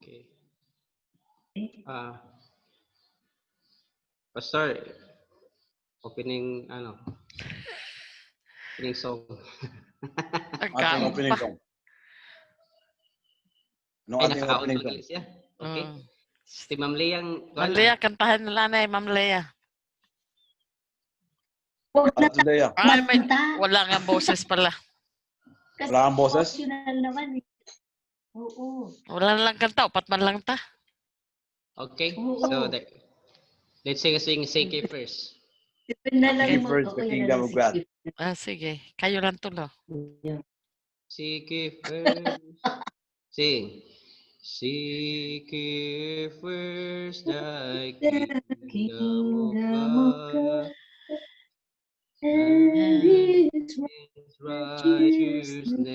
Okay. Pastor, opening song. Ating opening song. Anong Ay, ating nakaon opening mo song? galis ya. Okay. Si Ma'am Lea ang Ma'am Lea, kantahan nila na Ma'am Lea. Today, Ay, wala nga boses pala. wala kang boses? Naman. Oo. Wala lang kanta, upat man lang ta. Okay. Oo. So let's sing CK first. Seek first the kingdom of God. Sige. Kayo lang tulo. CK first. Sing. Seek ye first thy kingdom of God and his righteousness,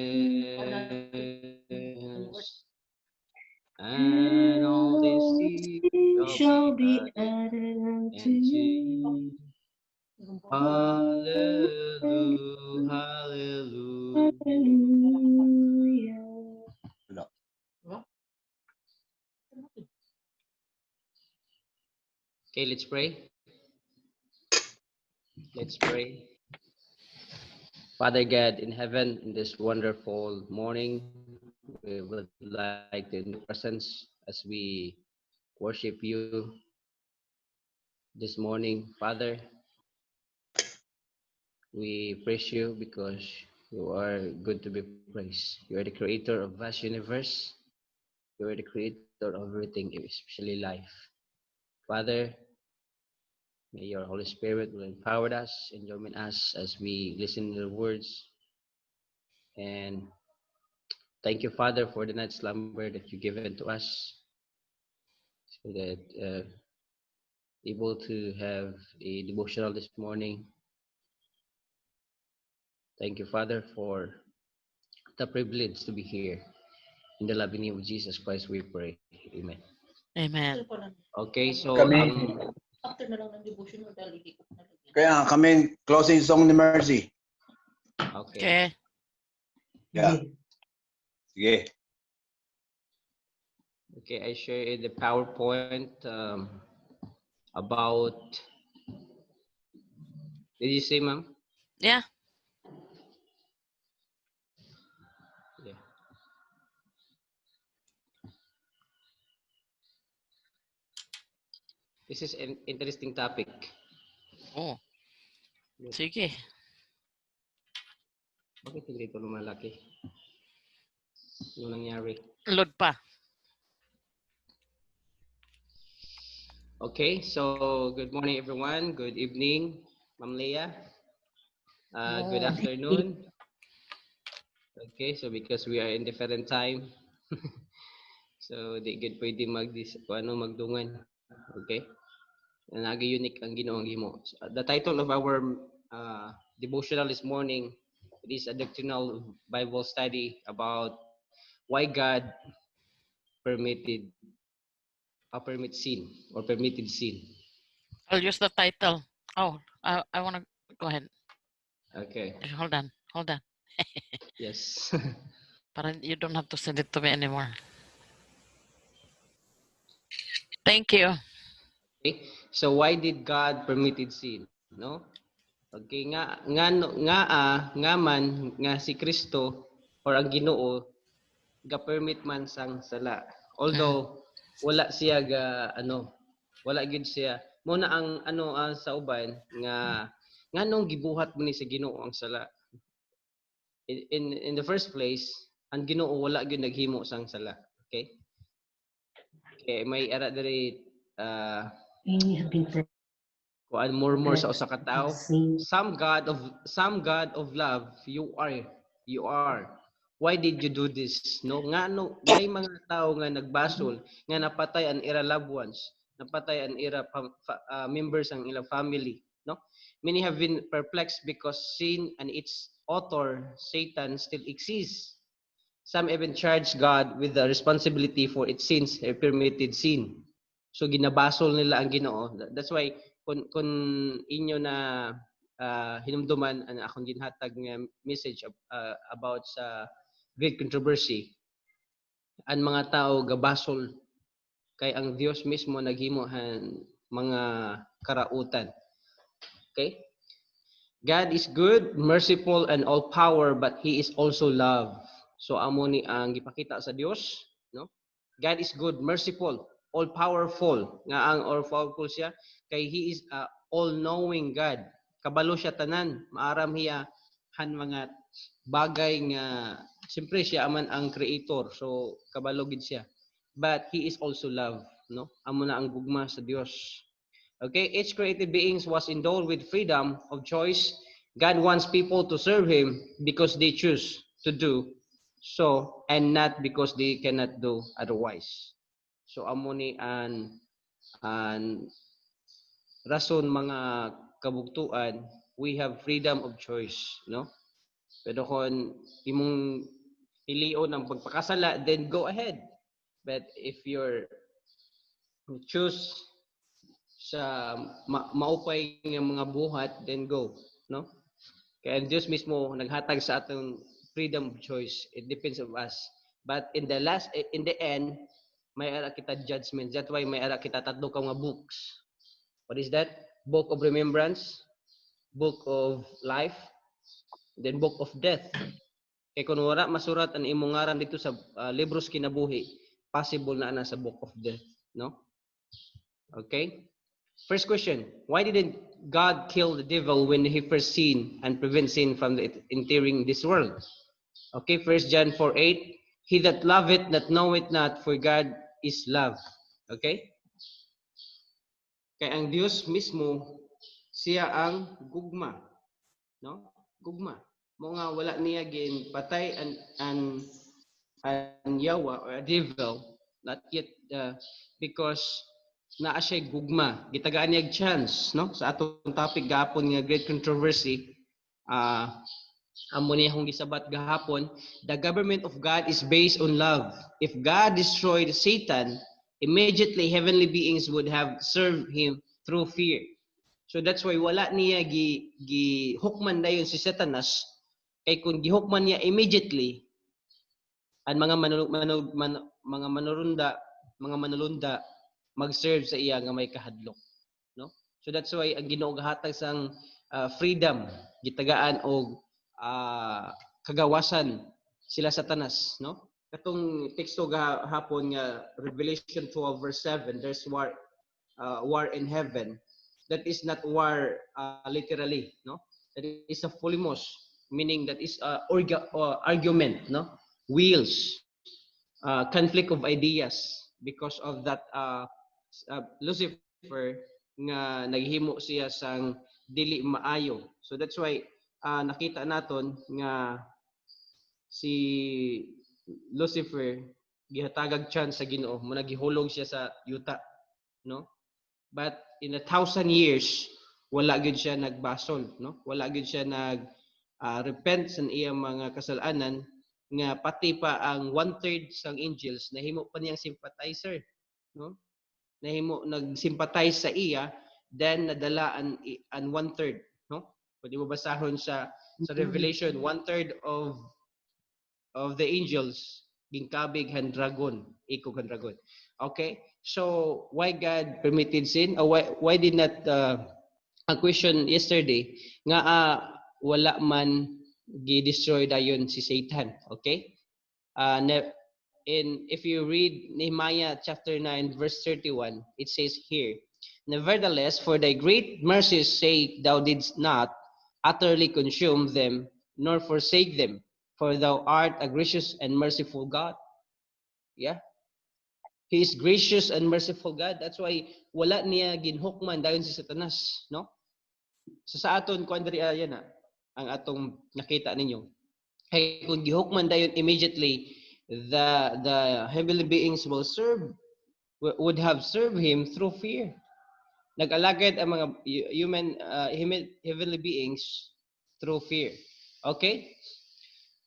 and all these things shall be added unto you. Hallelujah, hallelujah. Okay, let's pray. Let's pray. Father God in heaven, in this wonderful morning, we would like to in your presence as we worship you this morning. Father, we praise you because you are good to be praised. You are the creator of vast universe. You are the creator of everything, especially life. Father, may your Holy Spirit will empower us and join us as we listen to the words. And thank you, Father, for the night slumber that you've given to us, so that able to have a devotional this morning. Thank you, Father, for the privilege to be here. In the loving name of Jesus Christ, we pray. Amen. Amen. Okay, so After na lang ng devotion mo dahil ikot na lang. Kaya kami closing song ni Mercy. okay. Okay. Yeah. Sige. Okay, I share the PowerPoint about. Did you say, ma'am? Yeah. Yeah. This is an interesting topic. Oh. Sige. Bakit hindi ito lumalaki? Ano nangyari? Load pa. Okay, so good morning, everyone. Good evening, Ma'am Lea. Good afternoon. Okay, so because we are in different time, so di gid pwede magdungan. Okay? Nag-unique ang Ginoong himo. The title of our devotional this morning, it is a doctrinal Bible study about why God permitted sin or permitted sin. I'll use the title. Oh, I want to go ahead. Okay. Hold on. Yes. Para you don't have to send it to me anymore. Thank you. Okay. So why did God permitted sin? No? Okay, nga man nga si Kristo or ang Ginoo ga-permit man sang sala. Although wala siya wala gid siya. Muna ang sa uban nga nganong gibuhat mo ni sa Ginoo ang sala. In the first place, ang Ginoo wala gyud naghimo sang sala. Okay? Okay, may ara diri kuan murmur sa usa ka tawo. Some God of love, you are. Why did you do this? No, may mga tao nga nagbasol nga napatay ang ira loved ones, napatay ang ira members ang ilang family, no? Many have been perplexed because sin and its author Satan still exists. Some even charge God with the responsibility for its sins, a permitted sin. So ginabasol nila ang Ginoo. That's why kung inyo na hinumduman ang akong ginhatag nga message about sa great controversy, ang mga tao gabasol kay ang Dios mismo naghimo han mga karautan. Okay? God is good, merciful, and all power, but He is also love. So amo ni ang gipakita sa Dios, no? God is good, merciful, all powerful. Nga ang all powerful siya kay He is a all-knowing God. Kabalo siya tanan, maaram hiya han mga bagay nga siyempre siya man ang creator. So kabalo gid siya. But He is also love, no? Amo na ang gugma sa Dios. Okay, each created beings was endowed with freedom of choice. God wants people to serve Him because they choose to do so and not because they cannot do otherwise. So amo ni an rason mga kabugtuan, we have freedom of choice, no? Pero kung imong pilion ang pagpakasala, then go ahead. But if you're choose sa maupay ng mga buhat, then go, no? Kaya Diyos mismo naghatag sa atong freedom of choice. It depends on us. But in the end, may ara kita judgment. That's why may ara kita tatlo ka mga books. What is that? Book of remembrance, book of life, then book of death. Kaya kung wala masurat ang imong ngaran dito sa libros kinabuhi, possible na ana sa book of death, no? Okay? First question, why didn't God kill the devil when He first sinned and prevent sin from entering this world? Okay, 1 John 4:8, he that loveth not knoweth not, for God is love. Okay? Kaya ang Diyos mismo, siya ang gugma. No? Gugma. Mo nga wala niya gin patay an yawa or a devil, not yet because naa siya gugma. Gitagaan niya chance, no? Sa atong topic gahapon nga great controversy, amo niya akong gisabat gahapon, the government of God is based on love. If God destroyed Satan, immediately heavenly beings would have served him through fear. So that's why wala niya gihukman dayon si Satanas, kay kung gihukman niya immediately, ang mga manulunda mag-serve sa iya nga may kahadlok, no? So that's why ang Ginoo gahatag sang freedom gitagaan og kagawasan sila Satanas, no? Katong teksto gahapon nga Revelation 12 verse 7, there's war in heaven. That is not war literally, no? That is a polemos, meaning that is argument, no? Wheels, conflict of ideas because of that Lucifer nga naghimo siya sang dili maayo. So that's why nakita naton nga si Lucifer gihatagag chance sa Ginoo, mo nagihulog siya sa yuta, no? But in 1,000 years wala gyud siya nagbasol, no? Wala gyud siya repent sa iyang mga kasalanan, nga pati pa ang 1/3 sang angels nahimo pa niyang sympathizer, no? Nahimo nag-sympathize sa iya, then nadala an 1/3, no? Pwede mo basahon sa Revelation, 1/3 of the angels gingkabig han dragon, ikog han dragon. Okay? So why God permitted sin? Why did not a question yesterday nga wala man gi-destroy dayon si Satan, okay? If you read Nehemiah chapter 9 verse 31, it says here, nevertheless, for thy great mercy's sake thou didst not utterly consume them, nor forsake them, for thou art a gracious and merciful God. Yeah? He is gracious and merciful God. That's why wala niya ginhukman dayon si Satanas, no? So sa aton kuandri ayan na ang atong nakita ninyo. Kay kung gihukman dayon immediately, the heavenly beings would have served him through fear. Nag-alagad ang mga heavenly beings through fear. Okay?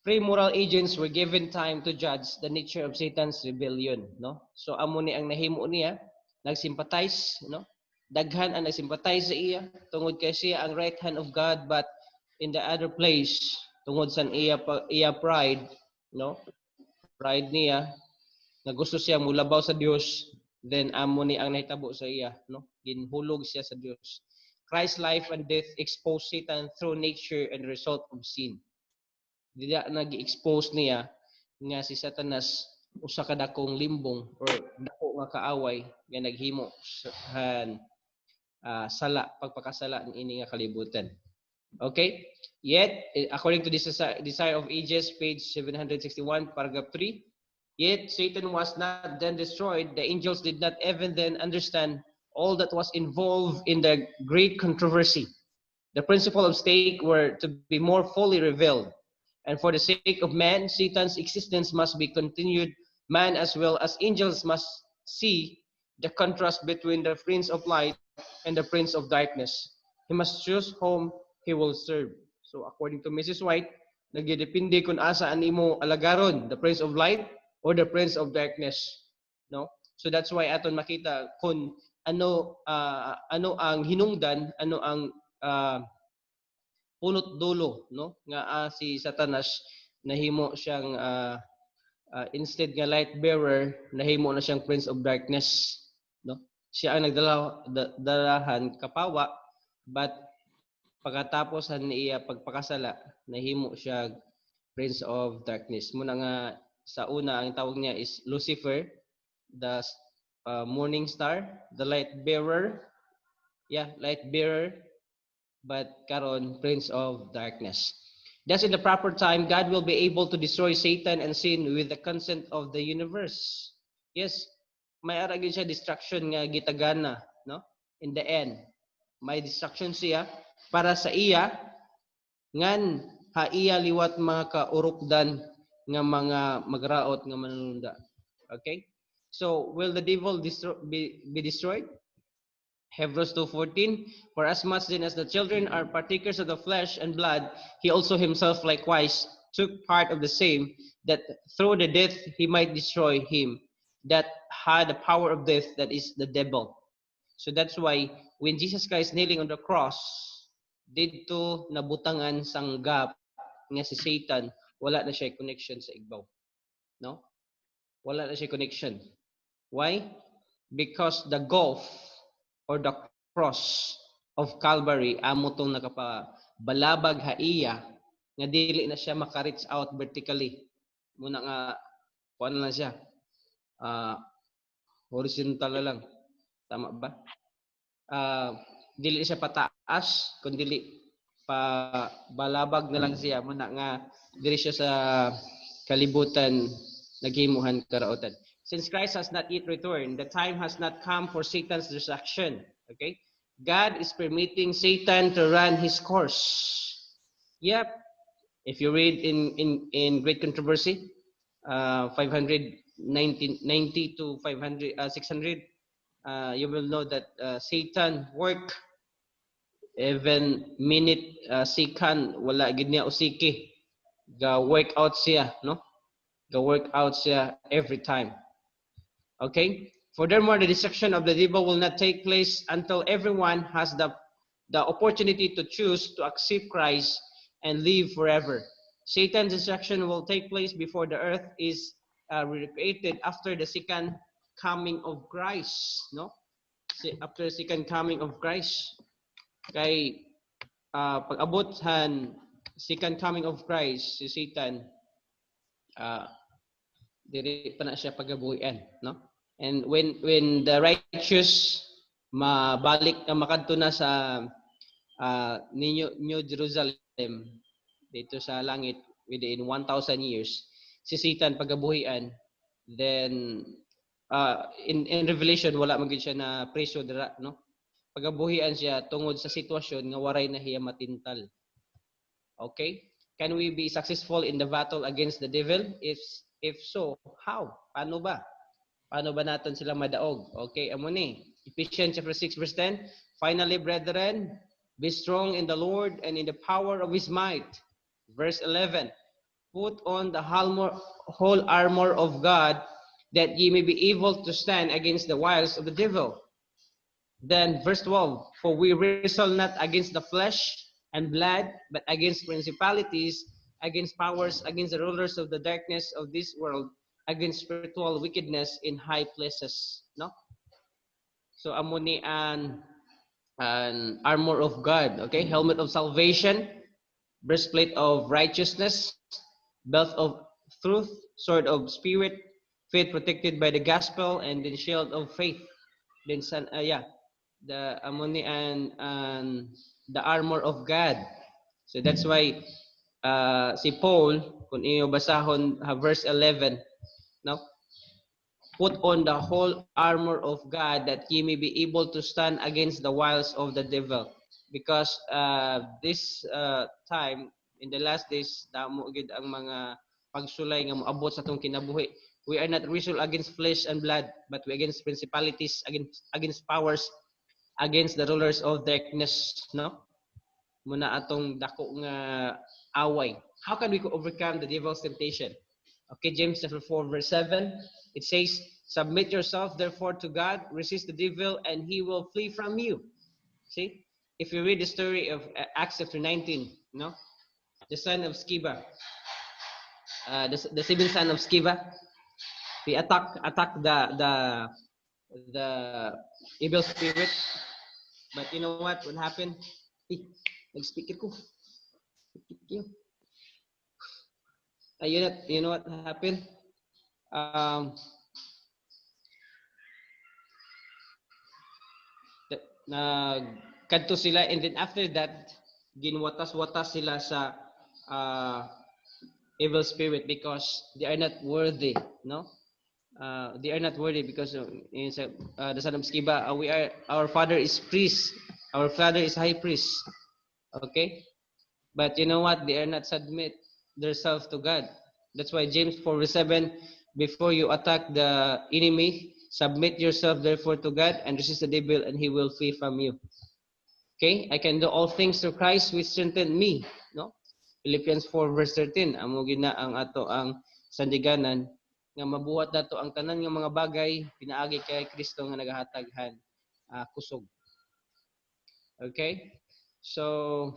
Free moral agents were given time to judge the nature of Satan's rebellion, no? So amo ni ang nahimo niya, nagsympathize, no? Daghan ang nagsympathize sa iya tungod kay siya ang right hand of God, but in the other place tungod sa iya pride, no? Pride niya nga gusto siya mulabaw sa Dios, then amo ni ang nahitabo sa iya, no? Ginhulog siya sa Dios. Christ's life and death exposed Satan through nature and result of sin. Dida nag-expose niya nga si Satanas usa ka dakong limbong or dako nga kaaway nga naghimo sa sala pagpakasala ini nga kalibutan. Okay? Yet, according to this Desire of Ages, page 761, paragraph 3, yet Satan was not then destroyed. The angels did not even then understand all that was involved in the great controversy. The principle of stake were to be more fully revealed. And for the sake of man, Satan's existence must be continued. Man as well as angels must see the contrast between the Prince of Light and the Prince of Darkness. He must choose whom he will serve. So according to Mrs. White, nagdepende kung asa ani mo alagaron, the Prince of Light or the Prince of Darkness. No? So that's why aton makita kung ano ang hinungdan, ano ang punot dulo, no? Nga si Satanas nahimo siyang instead nga light bearer, nahimo na siyang Prince of Darkness, no? Siya ang nagdalahan kapawa, but pagkatapos niya pagpakasala, nahimo siya Prince of Darkness. Muna nga sa una ang tawag niya is Lucifer, the morning star, the light bearer. Yeah, light bearer, but karon Prince of Darkness. Thus, in the proper time, God will be able to destroy Satan and sin with the consent of the universe. Yes, may aragin siya destruction nga gitagana, no? In the end, may destruction siya para sa iya ngan iya liwat mga kaurukdan nga mga magraot nga manununda. Okay? So, will the devil be destroyed? Hebrews 2:14, for as much then as the children are partakers of the flesh and blood, he also himself likewise took part of the same, that through the death he might destroy him that had the power of death, that is the devil. So that's why when Jesus Christ kneeling on the cross, dito nabutangan sang gap nga si Satan, wala na siya connection sa igbaw. No? Wala na siya connection. Why? Because the gulf or the cross of Calvary amo tong nakapabalabag haiya nga dili na siya maka-reach out vertically. Muna nga kuan lang siya. Horizontal na lang. Tama ba? Dili siya pataas kundi pa balabag na lang siya muna nga diri siya sa kalibutan naghimuhan karautan. Since Christ has not yet returned, the time has not come for Satan's destruction. Okay? God is permitting Satan to run his course. Yep. If you read in Great Controversy, 590 to 600, you will know that Satan work even minute second wala gid niya usiki. Ga work out siya, no? Ga work out siya every time. Okay? Furthermore, the destruction of the devil will not take place until everyone has the opportunity to choose to accept Christ and live forever. Satan's destruction will take place before the earth is recreated after the second coming of Christ, no? After the second coming of Christ. Kay pag-abot han second coming of Christ, si Satan diri pa na siya pagabuhian, no? And when the righteous mabalik na makadto na sa New Jerusalem dito sa langit within 1,000 years, si Satan pagabuhian, then in Revelation wala man gid siya na preso dira, no? Pagabuhian siya tungod sa sitwasyon nga waray na hiya matintal. Okay? Can we be successful in the battle against the devil? If so, how? Paano ba? Paano ba natin sila madaog? Okay, amo ni. Ephesians chapter 6 verse 10. Finally, brethren, be strong in the Lord and in the power of his might. Verse 11. Put on the whole armor of God, that ye may be able to stand against the wiles of the devil. Then verse 12. For we wrestle not against the flesh and blood, but against principalities, against powers, against the rulers of the darkness of this world, against spiritual wickedness in high places. No? So amo ni an armor of God, okay? Helmet of salvation, breastplate of righteousness, belt of truth, sword of spirit, faith protected by the gospel, and then shield of faith. Then the amoni and the armor of God. So that's why si Paul, kung inyo basahon verse 11, no? Put on the whole armor of God that ye may be able to stand against the wiles of the devil. Because this time, in the last days, damo gid ang mga pagsulay nga moabot sa atong kinabuhi. We are not wrestle against flesh and blood, but we against principalities, against powers, against the rulers of darkness, no? Muna atong dako nga away. How can we overcome the devil's temptation? Okay, James chapter 4 verse 7, it says, submit yourself therefore to God, resist the devil, and he will flee from you. See, if you read the story of Acts chapter 19, no, the son of Sceva, the seventh son of Sceva, he attacked the evil spirit. But you know what happened? Nag-speaker ko. You know what happened? Kadto sila, and then after that, ginwatas-watas sila sa evil spirit because they are not worthy, no? They are not worthy because the son of Sceva, our father is priest, our father is high priest, okay? But you know what? They are not submit themselves to God. That's why James 4:7, before you attack the enemy, submit yourself therefore to God and resist the devil, and he will flee from you. Okay? I can do all things through Christ which strengthen me. No? Philippians 4 verse 13. Amo gina ang ato ang sandiganan nga mabuhat nato ang tanan nga mga bagay pinaagi kay Kristo nga nagahataghan kusog. Okay? So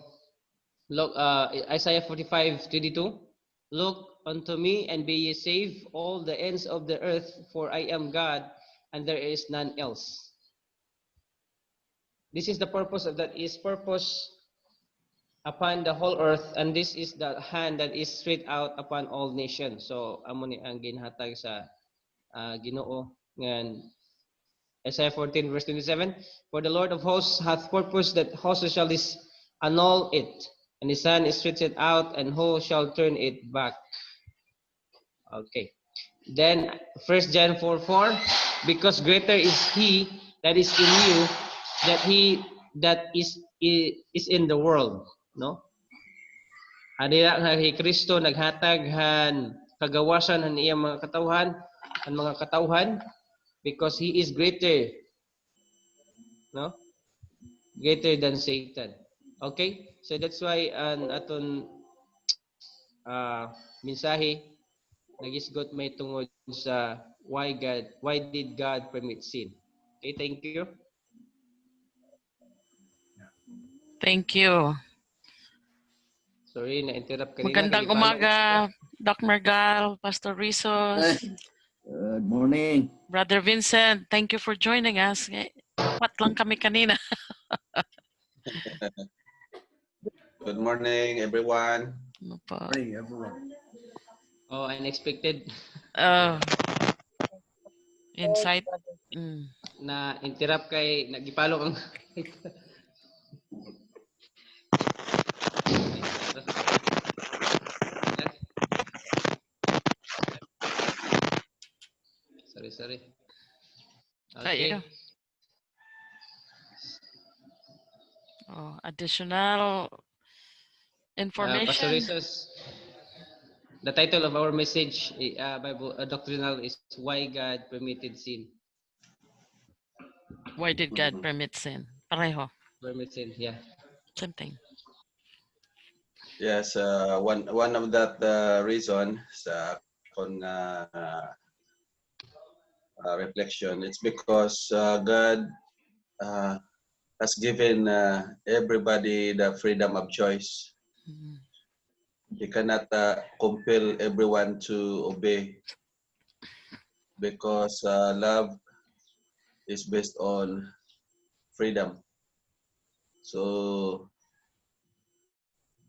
look, Isaiah 45:22. Look unto me and be ye saved, all the ends of the earth, for I am God and there is none else. This is the purpose of that is purpose upon the whole earth, and this is the hand that is straight out upon all nations. So amo ni ang ginhatag sa Ginoo ngan Isaiah 14 verse 27, for the Lord of hosts hath purposed that hosts shall annul it, and his hand is stretched out, and who shall turn it back? Okay. Then 1 John 4:4, because greater is he that is in you that he that is in the world, no? Adira nga kay Kristo naghatag han kagawasan han iyang mga katawhan, because he is greater, no? Greater than Satan. Okay? So that's why aton mensahe nagisgot may tungod sa why did God permit sin. Okay, thank you. Thank you. Sorry, na-interrupt kanina. Magandang umaga, Doc Mergal, Pastor Rizos. Good morning. Brother Vincent, thank you for joining us. Apat lang kami kanina. Good morning, everyone. Morning, everyone. Oh, unexpected. Insight. Na interrupt kay nagipalo ang Sorry. Okay. Additional information. Pastor Rizos, the title of our message, Bible doctrinal, is Why God Permitted Sin. Why did God permit sin? Pareho. Permit sin, yeah. Same thing. Yes, one of that reason sa reflection, it's because God has given everybody the freedom of choice. He cannot compel everyone to obey, because love is based on freedom. So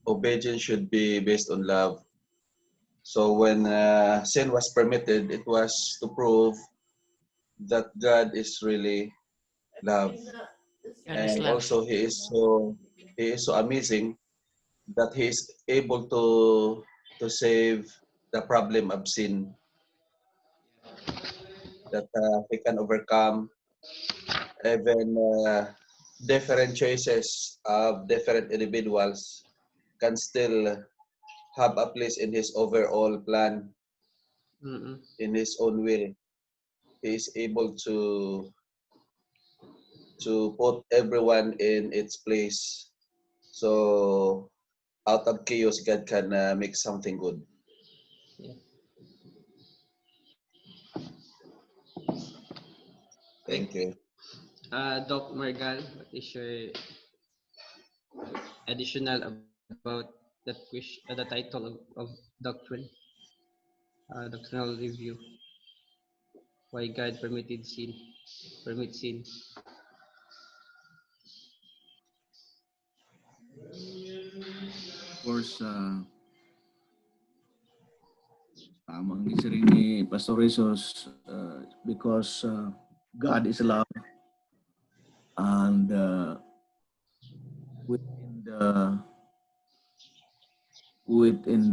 obedience should be based on love. So when sin was permitted, it was to prove that God is really love. God is And love. also he is so amazing that he is able to save the problem of sin, that he can overcome even different choices of different individuals can still have a place in his overall plan, Mm-mm. in his own will. He is able to put everyone in its place. So out of chaos, God can make something good. Yeah. Thank you. Doc Margal, what is your additional about that question, the title of doctrine, doctrinal review? Why God permits sin? Of course, tamang rin ni Pastor Jesus, because God is love, and within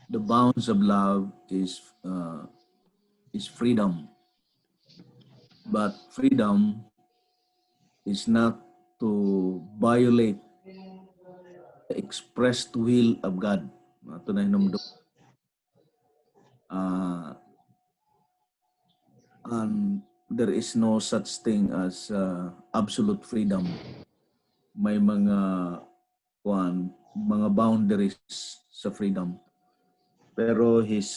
the bounds of love is freedom. But freedom is not to violate the expressed will of God. Ito na hinumdum. And there is no such thing as absolute freedom. May mga boundaries sa freedom. Pero his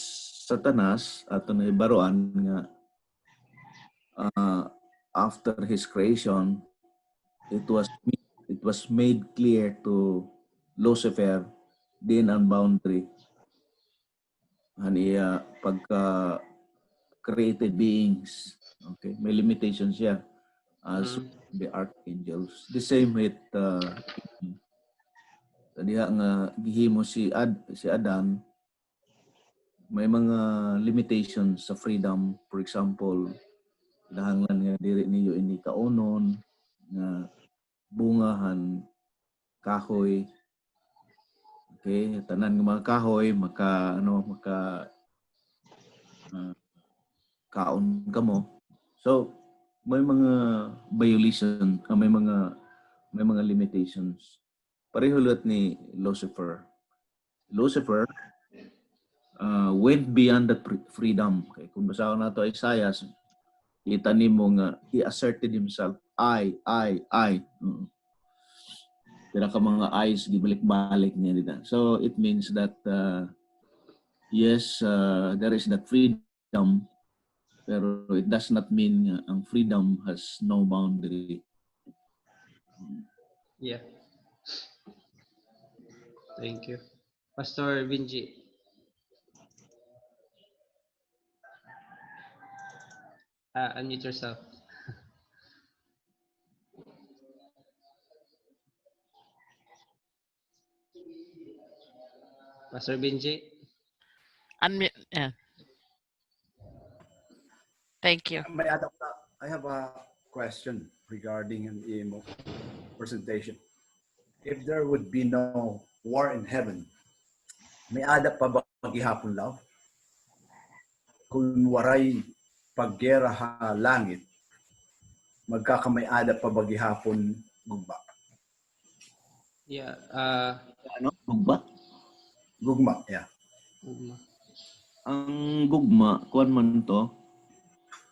Satanas, ato na ibaroan nga, after his creation, it was made clear to Lucifer din ang boundary haniya pagka created beings. Okay, may limitations siya as the archangels. The same with diha nga gihimo si Adan, may mga limitations sa freedom. For example, kinahanglan nga diri niyo ini kaunon nga bungahan kahoy. Okay, tanan ng mga kahoy maka kaon ka mo. So may mga violation, may mga limitations. Pareho ulit ni Lucifer. Lucifer went beyond that freedom. Okay, kung basahin nato Isaiah, kita nimo nga he asserted himself, I. Pero ka mga eyes gibalik-balik niya dito. So it means that yes, there is that freedom, pero it does not mean ang freedom has no boundary. Yeah. Thank you. Pastor Vinji. Unmute yourself. Pastor Vinji. Yeah. Thank you. I have a question regarding an EMO presentation. If there would be no war in heaven, may adap pa ba maghihapon law? Kung waray paggera ha langit, magkakamay adap pa maghihapon gugma? Yeah. Gugma? Gugma, yeah. Ang gugma, kuan man to.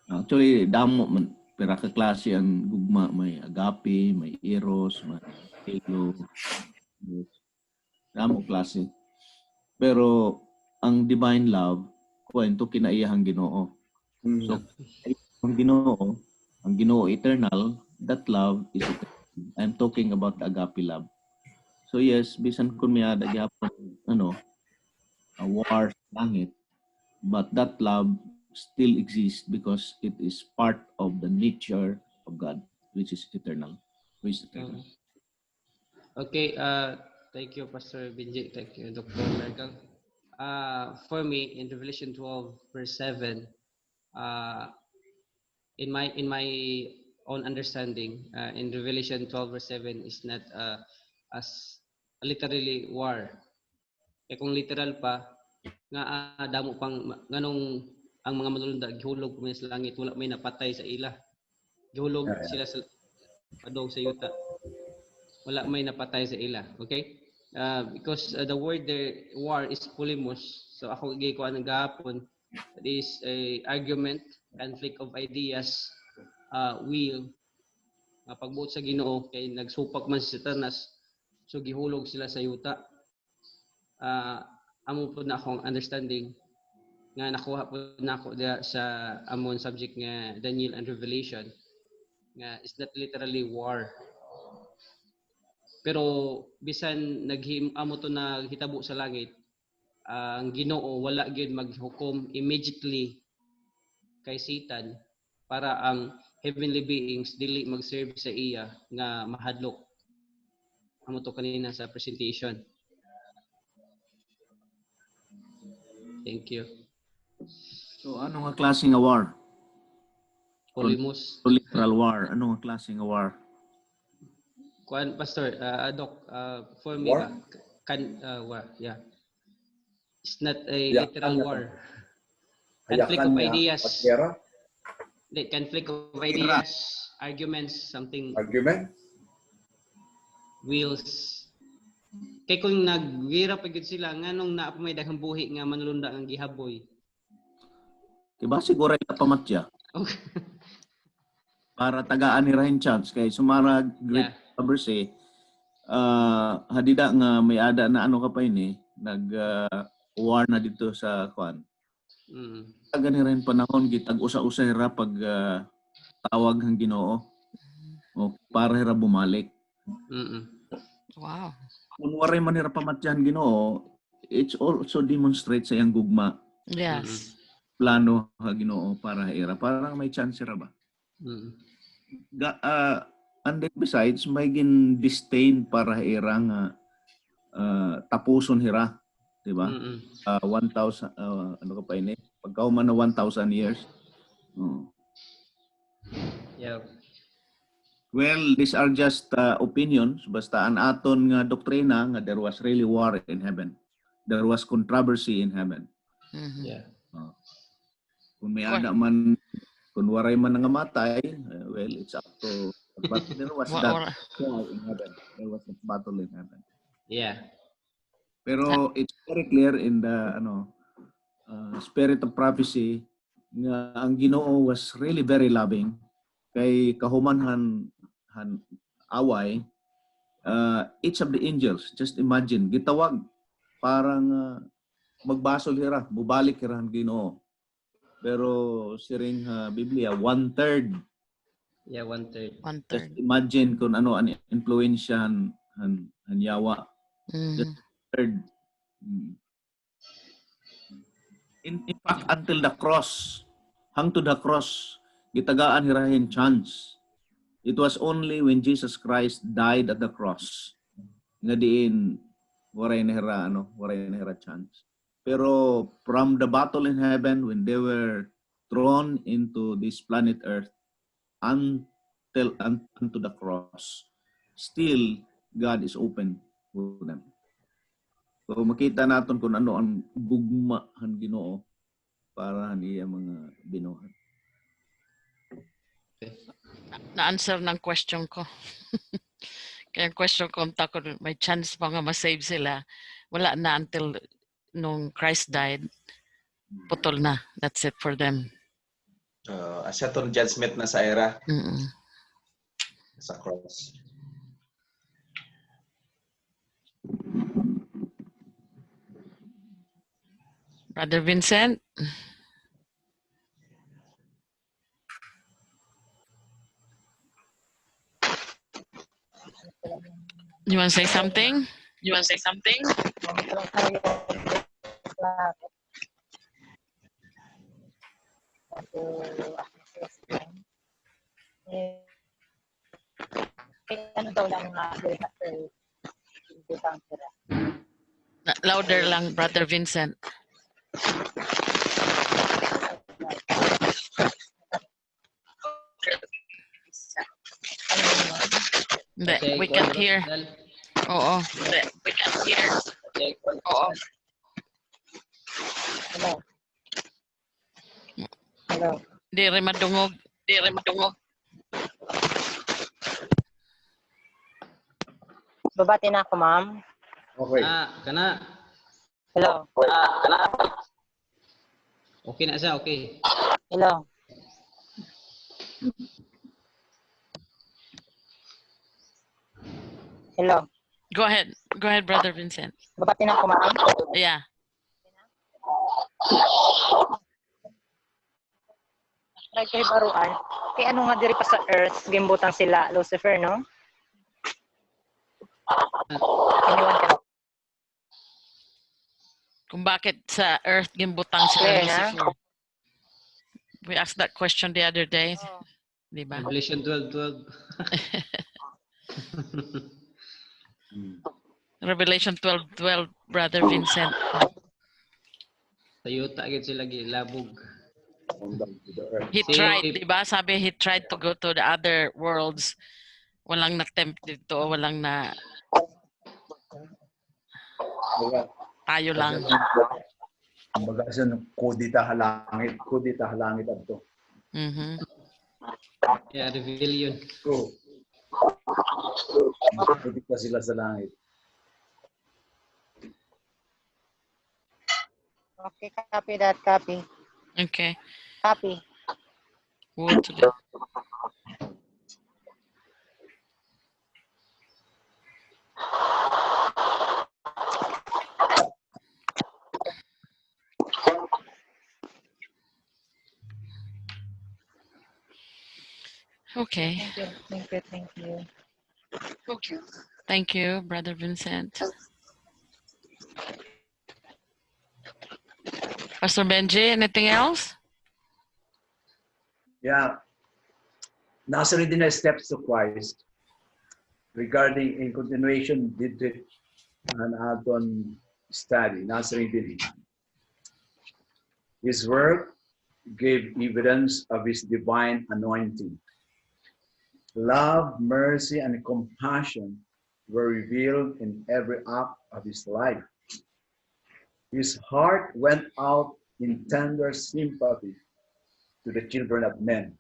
Actually, damo man. Pero kaklase ang gugma. May agape, may eros, may philo. Damo klase. Pero ang divine love, kwento kinaiyahang Ginoo. So, ang Ginoo eternal, that love is eternal. I'm talking about the agape love. So yes, bisan kun may ada gyapon a war sa langit, but that love still exists because it is part of the nature of God. which is eternal. Who is eternal. Okay, thank you, Pastor Benji. Thank you, Dr. Merkel. For me, in Revelation 12, verse 7, uh, in my own understanding, in Revelation 12, verse 7 is not as literally war. Eh kung literal pa, nga damo pang nganong ang mga manulunda gihulog mo sa langit, wala may napatay sa ila. Gihulog sila sa padong sa yuta. Wala may napatay sa ila. Okay? Because the word there, war, is polemos. So ako gikuha ng gahapon, that is a argument, conflict of ideas, will, pagbuot sa Ginoo kay nagsupak man si Satanas, so gihulog sila sa yuta. Amo po na akong understanding nga nakuha po na ako sa amon subject nga Daniel and Revelation nga is not literally war. Pero bisan amo to na hitabo sa langit, ang Ginoo wala gyud maghukom immediately kay Satan para ang heavenly beings dili mag-serve sa iya nga mahadlok. Amo to kanina sa presentation. Thank you. So ano nga klaseng war? Polemos. Literal war. Ano nga klaseng war? Kuan Pastor, Doc, for me War? war, yeah. It's not a Yeah, literal ano war. Hayakan Conflict of niya, ideas. pagyera, Conflict of ideas, arguments, something, argument. wills. Kay kung nagwira pa gyud sila nganong naa pa may daghang buhi nga manulunda ang gihaboy. Diba siguro na pamatya Okay. para tagaan ni Rahin chance kay sumara great Yeah. controversy. Hadida nga may ada na ano ka pa ini nag war na dito sa kwan. Taga ni rin panahon gitag usa-usa hira pag tawag ang Ginoo o para hira bumalik. Wow. Kung waray man hira pamatyan Ginoo, it's also demonstrate sa iyang gugma Yes. plano ha Ginoo para hira parang may chance ra ba. And then besides may gin disdain para hira nga tapuson hira, di ba? 1,000 ano ka pa ini? Pagkauman na 1,000 years. Yeah. Well, these are just opinions. Basta ang aton nga doktrina nga there was really war in heaven. There was controversy in heaven. Yeah. Kung may ada man, kung waray man nangamatay, well, it's up to. But there was that war in heaven. There was a battle in heaven. Yeah. Pero it's very clear in the spirit of prophecy nga ang Ginoo was really very loving kay kahumanhan away each of the angels, just imagine gitawag parang magbasol hira bubalik hira ang Ginoo pero siring Biblia 1/3. Yeah, 1/3. Just imagine kung ano ang influensya han yawa. Just 1/3. In fact, until the cross, hang to the cross, gitagaan hirahin chance. It was only when Jesus Christ died at the cross nga diin waray na hira chance. Pero from the battle in heaven when they were thrown into this planet Earth unto the cross, still God is open to them. So makita natin kung ano ang gugma han Ginoo para niya mga binuhat. Na-answer ng question ko. Kaya ang question ko, kung may chance pa nga ma-save sila, wala na until nung Christ died, putol na. That's it for them. Asya tong judgment na sa era. Sa cross. Brother Vincent? You want to say something? Kaya ano daw lang na butang sila. Louder lang, Brother Vincent. Hindi, Kasi we can't hear. Oo. Hindi, we can't hear. Oo. Hello. Hello. Di rin madungog. Di rin matungog. Babati na ako, ma'am. Okay. Kana. Hello. Okay na siya, okay. Hello. Hello. Go ahead. Go ahead, Brother Vincent. Babati na ako, ma'am. Yeah. Try kay baruan. Kay ano nga diri pa sa earth, gimbutang sila, Lucifer, no? Anyone can... Kung bakit sa earth gimbutang sila Clear na? Lucifer. We asked that question the other day. Oh. Di ba? Revelation 12:12. Revelation 12:12, Brother Vincent. Tayuta agad sila gilabog. He tried, di ba? Sabi he tried to go to the other worlds. Walang na-tempt dito, walang na tayo lang. Kumbaga siya kudita halangit adto. Mhm. Yeah, reveal yun. So, kudita sila sa langit. Okay, copy that, copy. Okay. Copy. Wood to the... Okay. Thank you, thank you, thank you. Okay. Thank you, Brother Vincent. Pastor Benji, anything else? Yeah. Nasa rin din na steps to Christ regarding in continuation dito an aton study. Nasa rin din. His work gave evidence of his divine anointing. Love, mercy, and compassion were revealed in every act of his life. His heart went out in tender sympathy to the children of men.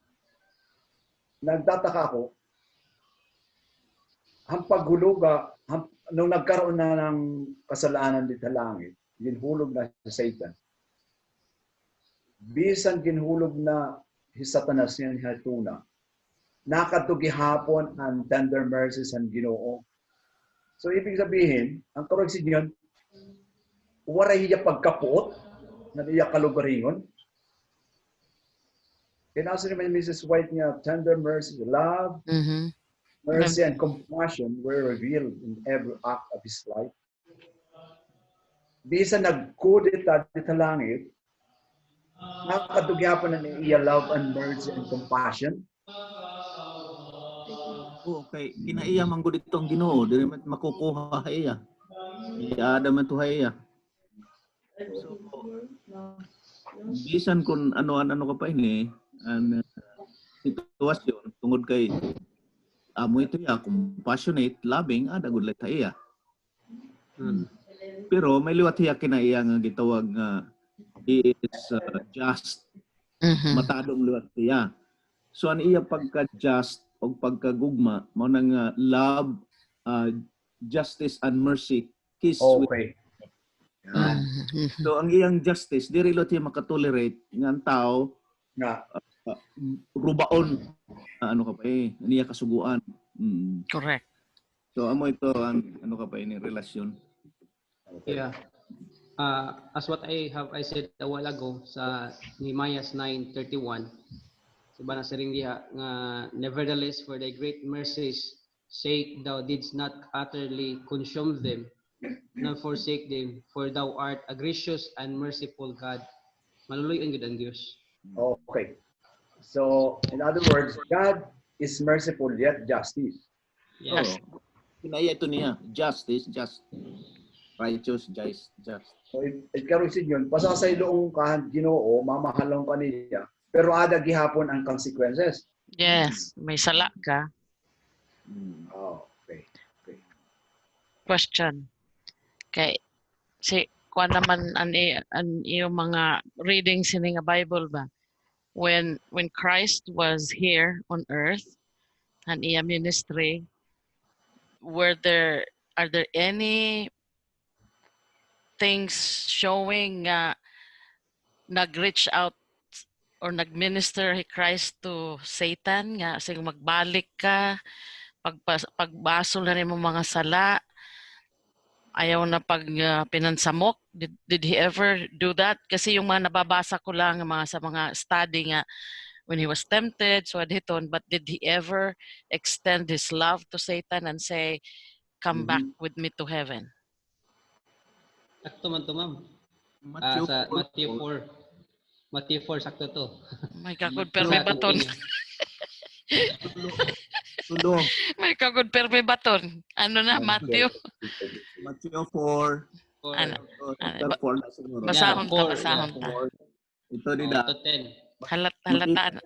Nagtataka ako, ang paghuluga, nung nagkaroon na ng kasalanan dito sa langit, ginhulog na si Satan. Bisan ginhulog na si Satanas yan hatuna, nakatugihapon ang tender mercies ang Ginoo. So, ibig sabihin, ang korreksyon yun, waray hiya pagkapuot, na iya kalugaringon. Kinasa naman Mrs. White niya, tender mercy, love, Mm-hmm. mercy, and compassion were revealed in every act of his life. Di sa nagkudita dito sa langit, nakatugihapon ng iya love and mercy and compassion. Okay, kinaiya man gud itong Ginoo, dili man makukuha iya. Iada man to iya. So, bisan kung ano ka pa ini, ang sitwasyon tungod kay amo ito ya, compassionate, loving, ada gud lay ta iya. Pero may liwat iya kinaiya nga gitawag nga he is just. Mm-hmm. Matadong liwat iya. So ang iya pagka-just o pagkagugma mao nang love, justice and mercy kiss with. Okay. Mm-hmm. So ang iyang justice diri lot siya makatolerate nga ang tao Nga. rubaon ano ka pa niya kasuguan. Correct. So amo ito ang ano ka pa ni relasyon. Yeah. As what I said a while ago sa Nehemiah 9:31, sa bana sa ring diha nga nevertheless for thy great mercies sake thou didst not utterly consume them, nor forsake them, for thou art a gracious and merciful God. Maluluyon gud ang Dios. Okay. So, in other words, God is merciful yet justice. Yes. Oo. Kinaya ito niya. Justice, just. Righteous, just. So karon yun, pasasayloong ka Ginoo, mamahalong ka niya, pero ada gihapon ang consequences. Yes, may sala ka. Oh, okay. Question. Kay si kuan naman an iyong mga readings in nga Bible ba? When Christ was here on earth, an iya ministry, are there any things showing nag-reach out or nag-minister Christ to Satan nga sing magbalik ka pagbasol na nimo mga sala ayaw na pinansamok. Did he ever do that? Kasi yung mga nababasa ko lang sa mga study nga when he was tempted, so adhiton, but did he ever extend his love to Satan and say, come back with me to heaven? Sakto man to, ma'am. Matthew Sa 4. Matthew 4. Matthew 4, sakto to. May kagod perme baton. Tulo. May kagod perme baton. Ano na, Matthew? Matthew 4. Ano? Chapter 4 na siguro. Basahon ta, Yeah, basahon ta. Ito nila. To 10. Halataan.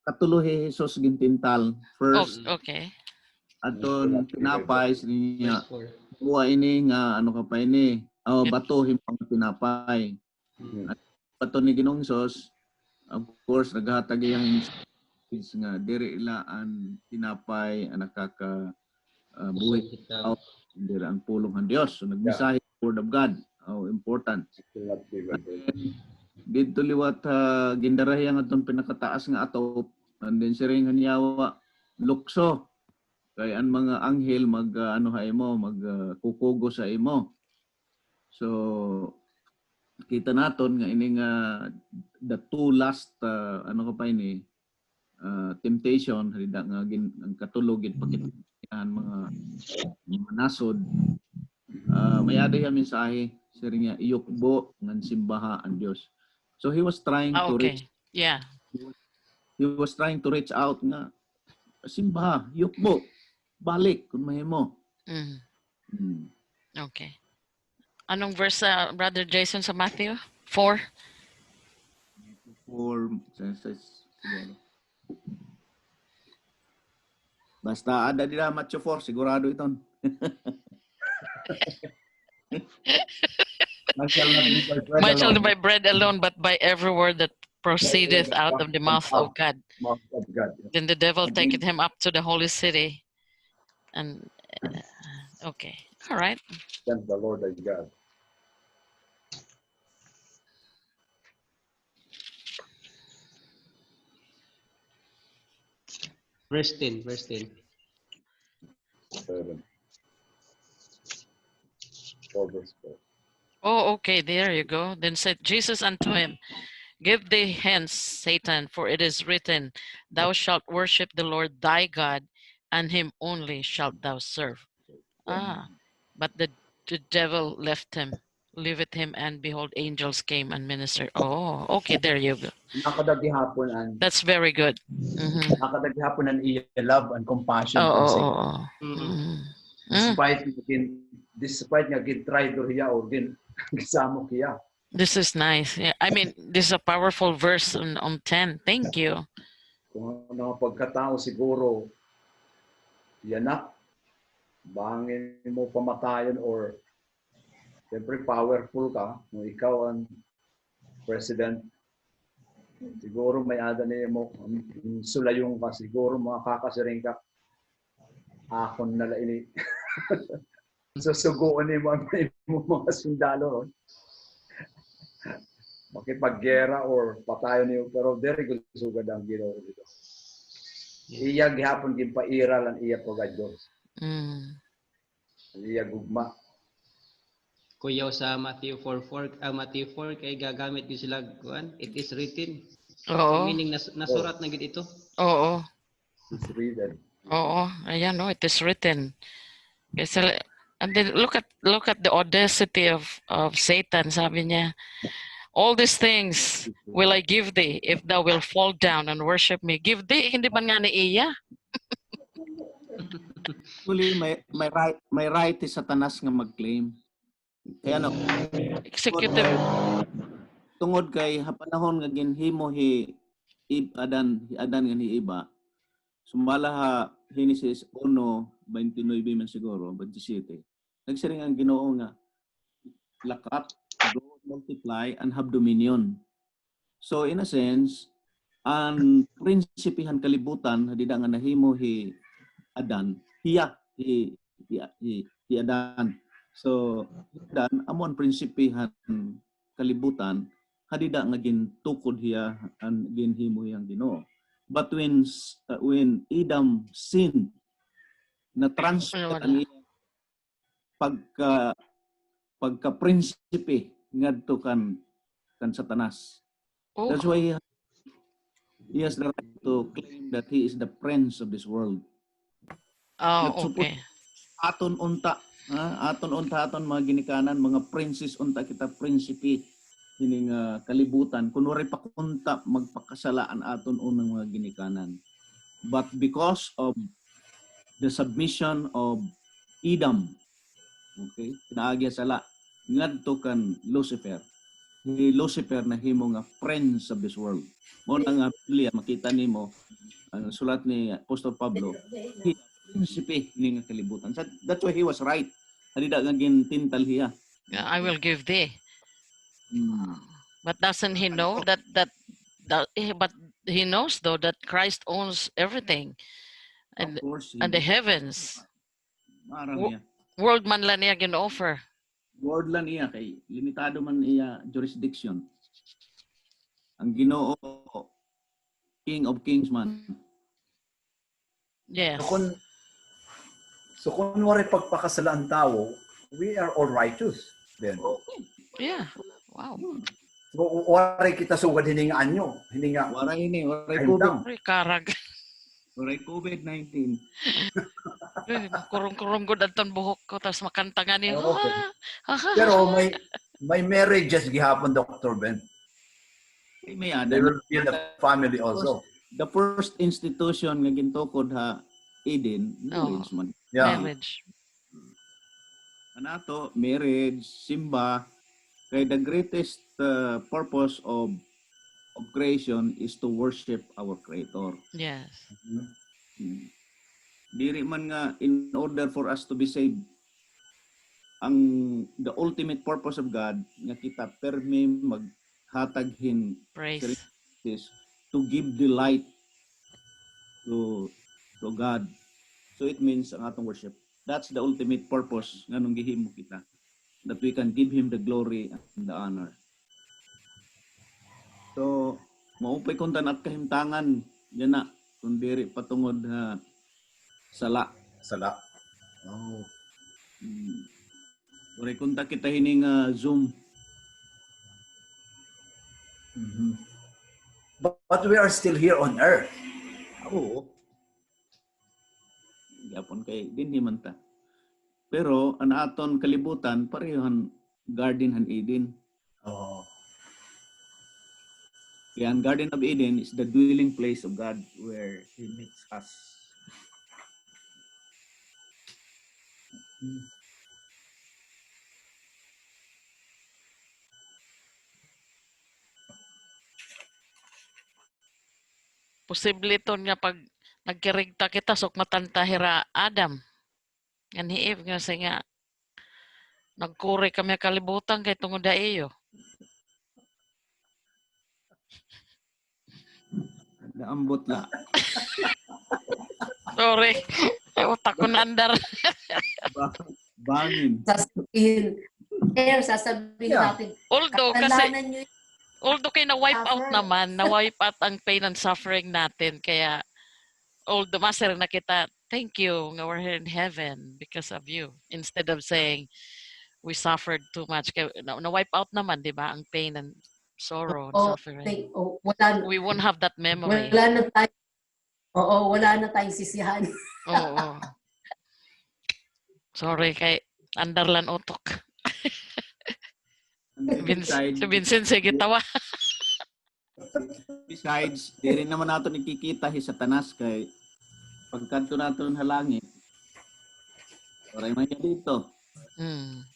Katuloy Jesus gintintal. Oh, First, okay. aton tinapay niya. Verse 4. Buwa ini nga ano ka pa ini. Bato himang tinapay. At bato ni Ginoong Hesus, of course naghatag iyang nga diri ilaan tinapay ang nakaka buhi diri ang pulong ng Dios. So nagmisahe word of God. Important. Dito liwat gindarahi ang atong pinakataas nga atop and then siring hanyawa lukso kay ang mga anghel mag kukugo sa imo. So kita naton nga ini nga the two last temptation halida nga ang katulog gid pakitahan mga nasod may aday ang mensahe siring nga iyukbo ngan simbaha ang Dios. So he was trying to reach. Yeah. He was trying to reach out nga simbaha, yukbo, balik kung mahimo. Okay. Anong verse, Brother Jason, sa Matthew 4? Basta ada dila Matthew 4, sigurado iton. Man shall not by bread alone, but by every word that proceedeth out of the mouth of God. Then the devil taketh him up to the holy city. And okay, all right. Thank the Lord thy God. Verse 10. 7. 4 verse 4. Oh, okay, there you go. Then said Jesus unto him, give thee hence, Satan, for it is written, thou shalt worship the Lord thy God, and him only shalt thou serve. But the devil left him, and behold, angels came and ministered. Oh, okay, there you go. Nakadagihapon That's very good. nakadagihapon ang iya love and compassion. Despite nga gin-try do hiya o gisamo hiya. This is nice. Yeah, I mean, this is a powerful verse on 10. Thank you. Kung ano pagkatao siguro yanak bangin mo pamatayon or siyempre powerful ka kung ikaw ang president siguro may ada niya mo sulayong ka siguro makakasiring ka akon na laini susuguan mo ang mga sundalo makipaggera or patayon niyo pero very good sugad ang Ginoo dito. Iya gihapon ginpaira lan iya pagad Dios. Iya gugma. Kuyaw sa Matthew 4 kay gagamit gyud sila kuan it is written. Oo. Meaning nasurat na gid ito. Oo. It's written. Oo, ayan no, it is written. Kasi and then look at the audacity of Satan. Sabi niya, All these things will I give thee if thou will fall down and worship me. Give thee, hindi ba nga ni iya? Actually, may right si Satanas nga mag-claim. Kaya no, Executive. tungod kay panahon nga ginhimo Adan nga ni iba. Sumala ha Genesis 1:29 man siguro, 27. Nagsiring ang Ginoo nga lakat, grow, multiply, and have dominion. So in a sense, ang prinsipihan kalibutan hadida nga nahimo Adan, Adan. So Adan amon prinsipihan kalibutan hadida nga gintukod hiya ang ginhimo hiyang Ginoo. But when Adam sinned, na transfer ang iyang pagka-prinsipe ngadto kan Satanas. Oh. That's why he has the right to claim that he is the prince of this world. Oh, okay. Aton unta mga ginikanan, mga princess unta kita prinsipe hining kalibutan kunwari pa kunta magpakasalaan aton unang mga ginikanan. But because of the submission of Adam, okay, kinaagya sala ngadto kan Lucifer. Ni Lucifer na himo nga prince of this world. Mo na nga Biblia makita nimo ang sulat ni Apostol Pablo, he prinsipe ni nga kalibutan. So, that's why he was right. Hadida nga gintintal hiya. Yeah, I will give thee. But doesn't he know that but he knows though that Christ owns everything and Of course, the heavens. Marang niya. World man lang niya gin-offer. World lang iya kay limitado man iya jurisdiction. Ang Ginoo King of Kings man. Yes. So kunwari pagpakasala ang tao, we are all righteous then. Yeah. Wow. So waray kita sugad hiningaan nyo. Waray Ayun COVID. lang. Ay, karag. Waray COVID-19. Kurong-kurong gud anton buhok ko tapos makanta nga niya. Okay. Pero may marriages gihapon, Dr. Ben. May They will be in the family also. The first institution nga gintukod ha Eden, marriage man. Yeah. Marriage. Anato, marriage, simba, kay the greatest purpose of creation is to worship our Creator. Yes. Diri man nga in order for us to be saved, the ultimate purpose of God nga kita permi maghataghin Praise. is to give delight to God. So it means ang atong worship. That's the ultimate purpose nga nung gihimo kita, that we can give Him the glory and the honor. So, maupay kung tanat kahimtangan, yan na, kung diri patungod sala. Oh. Uri kung kita hining Zoom. But we are still here on earth. Oo. Yapon kay din himan ta. Pero ang aton kalibutan parehan Garden han Eden. Oh. Kaya ang Garden of Eden is the dwelling place of God where He meets us. Posible ito nga pag nagkirigta kita sok matantahira Adam. Nga ni Eve nga say nga nagkuri kami kalibutan kay tungod da iyo. Naambot la. Sorry. Ay, utak ko nandar. Bangin. Sasabihin Yeah. natin. Although kasi Kasalanan nyo kay na-wipe out naman, na-wipe out ang pain and suffering natin. Kaya, although master na kita, thank you, nga we're here in heaven because of you. Instead of saying, we suffered too much. Kaya, na-wipe out naman, di ba, ang pain and sorrow and suffering. We won't have that memory. wala na tayong sisihan. Oo. Sorry, kay Anderlan utok. Besides, Si Vincent, sige tawa. besides, di rin naman nato nakikita si Satanas kay pagkanto naton halangit. Oray man niya dito. Hmm.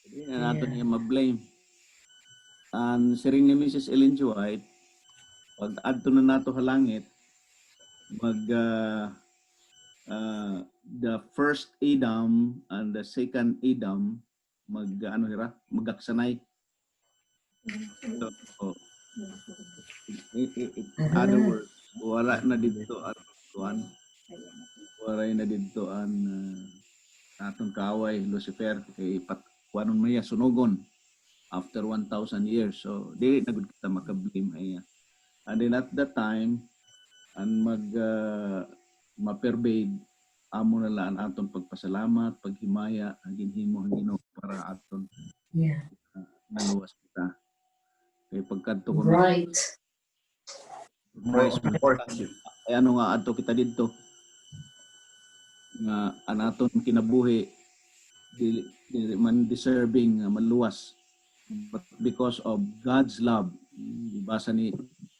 Hindi na nato niya ma-blame. Ang siring ni Mrs. Ellen G. White, pag adto na nato halangit, the first Adam and the second Adam magaksanay. So, in other words, wala na dito ang kuan, wala na dito ang atong kaaway Lucifer kay kuanon maya sunugon after 1,000 years. So di na gud kita makablame ay. And then at that time ang ma-pervade amo na lang aton pagpasalamat, paghimaya ang ginhimo ang Ginoo para aton naluwas kita. Kay pagkadto ko Right. Christ Worship. ay ano nga adto kita dito nga anaton kinabuhi dili man deserving maluwas, but because of God's love, basa ni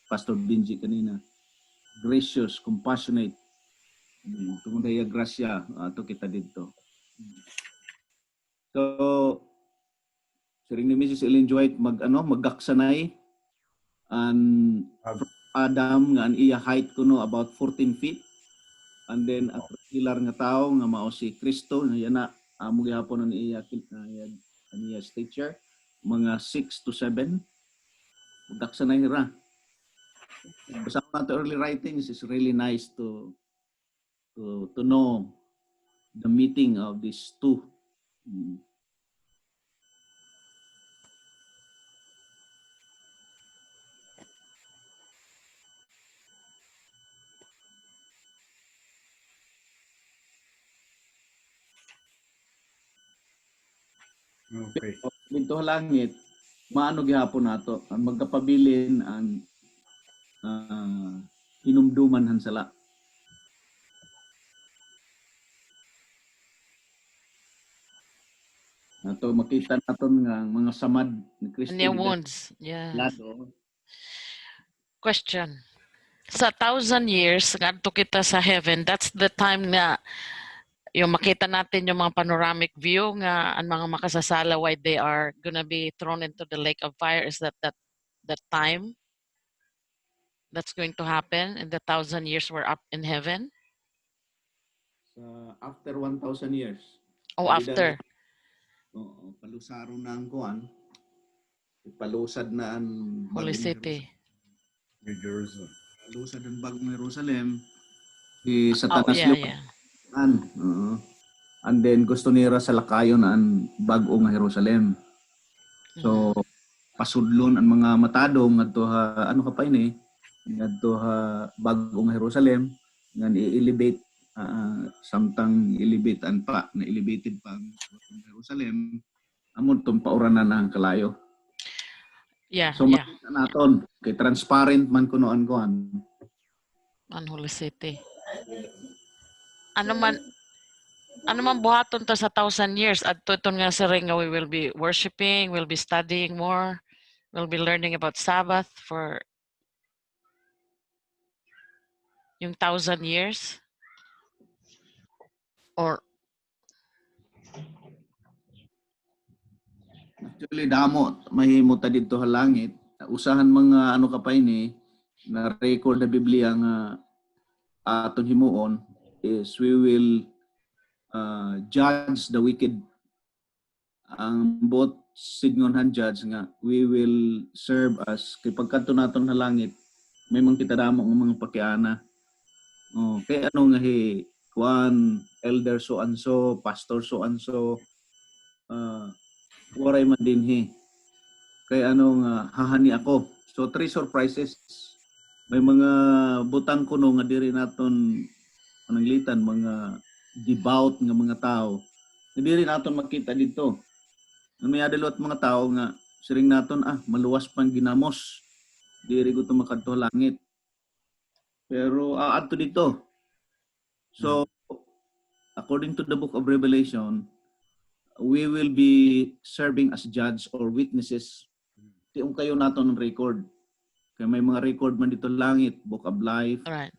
Pastor Benji kanina, gracious, compassionate, tungod daya grasya ato kita dito. So siring ni Mrs. Ellen G. White magaksanay and Adam nga ang iya height kuno about 14 feet, and then ang pilar nga tao nga mao si Kristo nga yana amo gihapon ang iya stature mga 6 to 7 magaksanay ra. Basta nato early writings is really nice to know the meeting of these two. Okay. Dito langit, maano gihapon nato ang magkapabilin ang hinumduman han sala. Nato makita naton nga mga samad ni Kristo. And yung wounds. Yeah. Lado. Question. Sa 1,000 years, ngadto kita sa heaven, that's the time na yung makita natin yung mga panoramic view nga ang mga makasasala why they are gonna be thrown into the lake of fire. Is that time that's going to happen in the 1,000 years we're up in heaven? After 1,000 years. Oh, after. Oo, palusaro na ang kuan. Ipalusad na ang Holy City. New Jerusalem. Palusad ang bagong Jerusalem. Si Satanas Yeah. And then gusto nira sa lakayon ang bagong Jerusalem. So pasudlon ang mga matadong ngadto ha ano ka pa ini ngadto ha bagong Jerusalem nga i-elevate samtang elevatean pa na elevated pa ang Jerusalem amon tong pauranan ang kalayo. Yeah. So makita naton kay transparent man kuno an kuan An Holy City. Ano man buhaton to sa 1,000 years adto iton nga sa ring nga we will be worshiping, we'll be studying more, we'll be learning about Sabbath for yung 1,000 years? Or actually damo mahimo ta didto sa langit. Usahan mga ano ka pa ini na record na Biblia nga aton himuon is we will judge the wicked. Ang both signonhan judge nga we will serve as kay pagkanto naton sa langit may mga kita damo ng mga pakiana. Kay ano nga kuan elder so and so, pastor so and so, waray man din kay ano nga hahani ako. So 3 surprises. May mga butang kuno nga diri naton pananglitan mga devout nga mga tao. Diri naton makita dito. May adalot mga tao nga siring naton maluwas pang ginamos. Diri ko to makadto langit. Pero adto dito. So according to the book of Revelation, we will be serving as judge or witnesses tiong kayo nato ng record. Kaya may mga record man dito langit, Book of Life, Alright.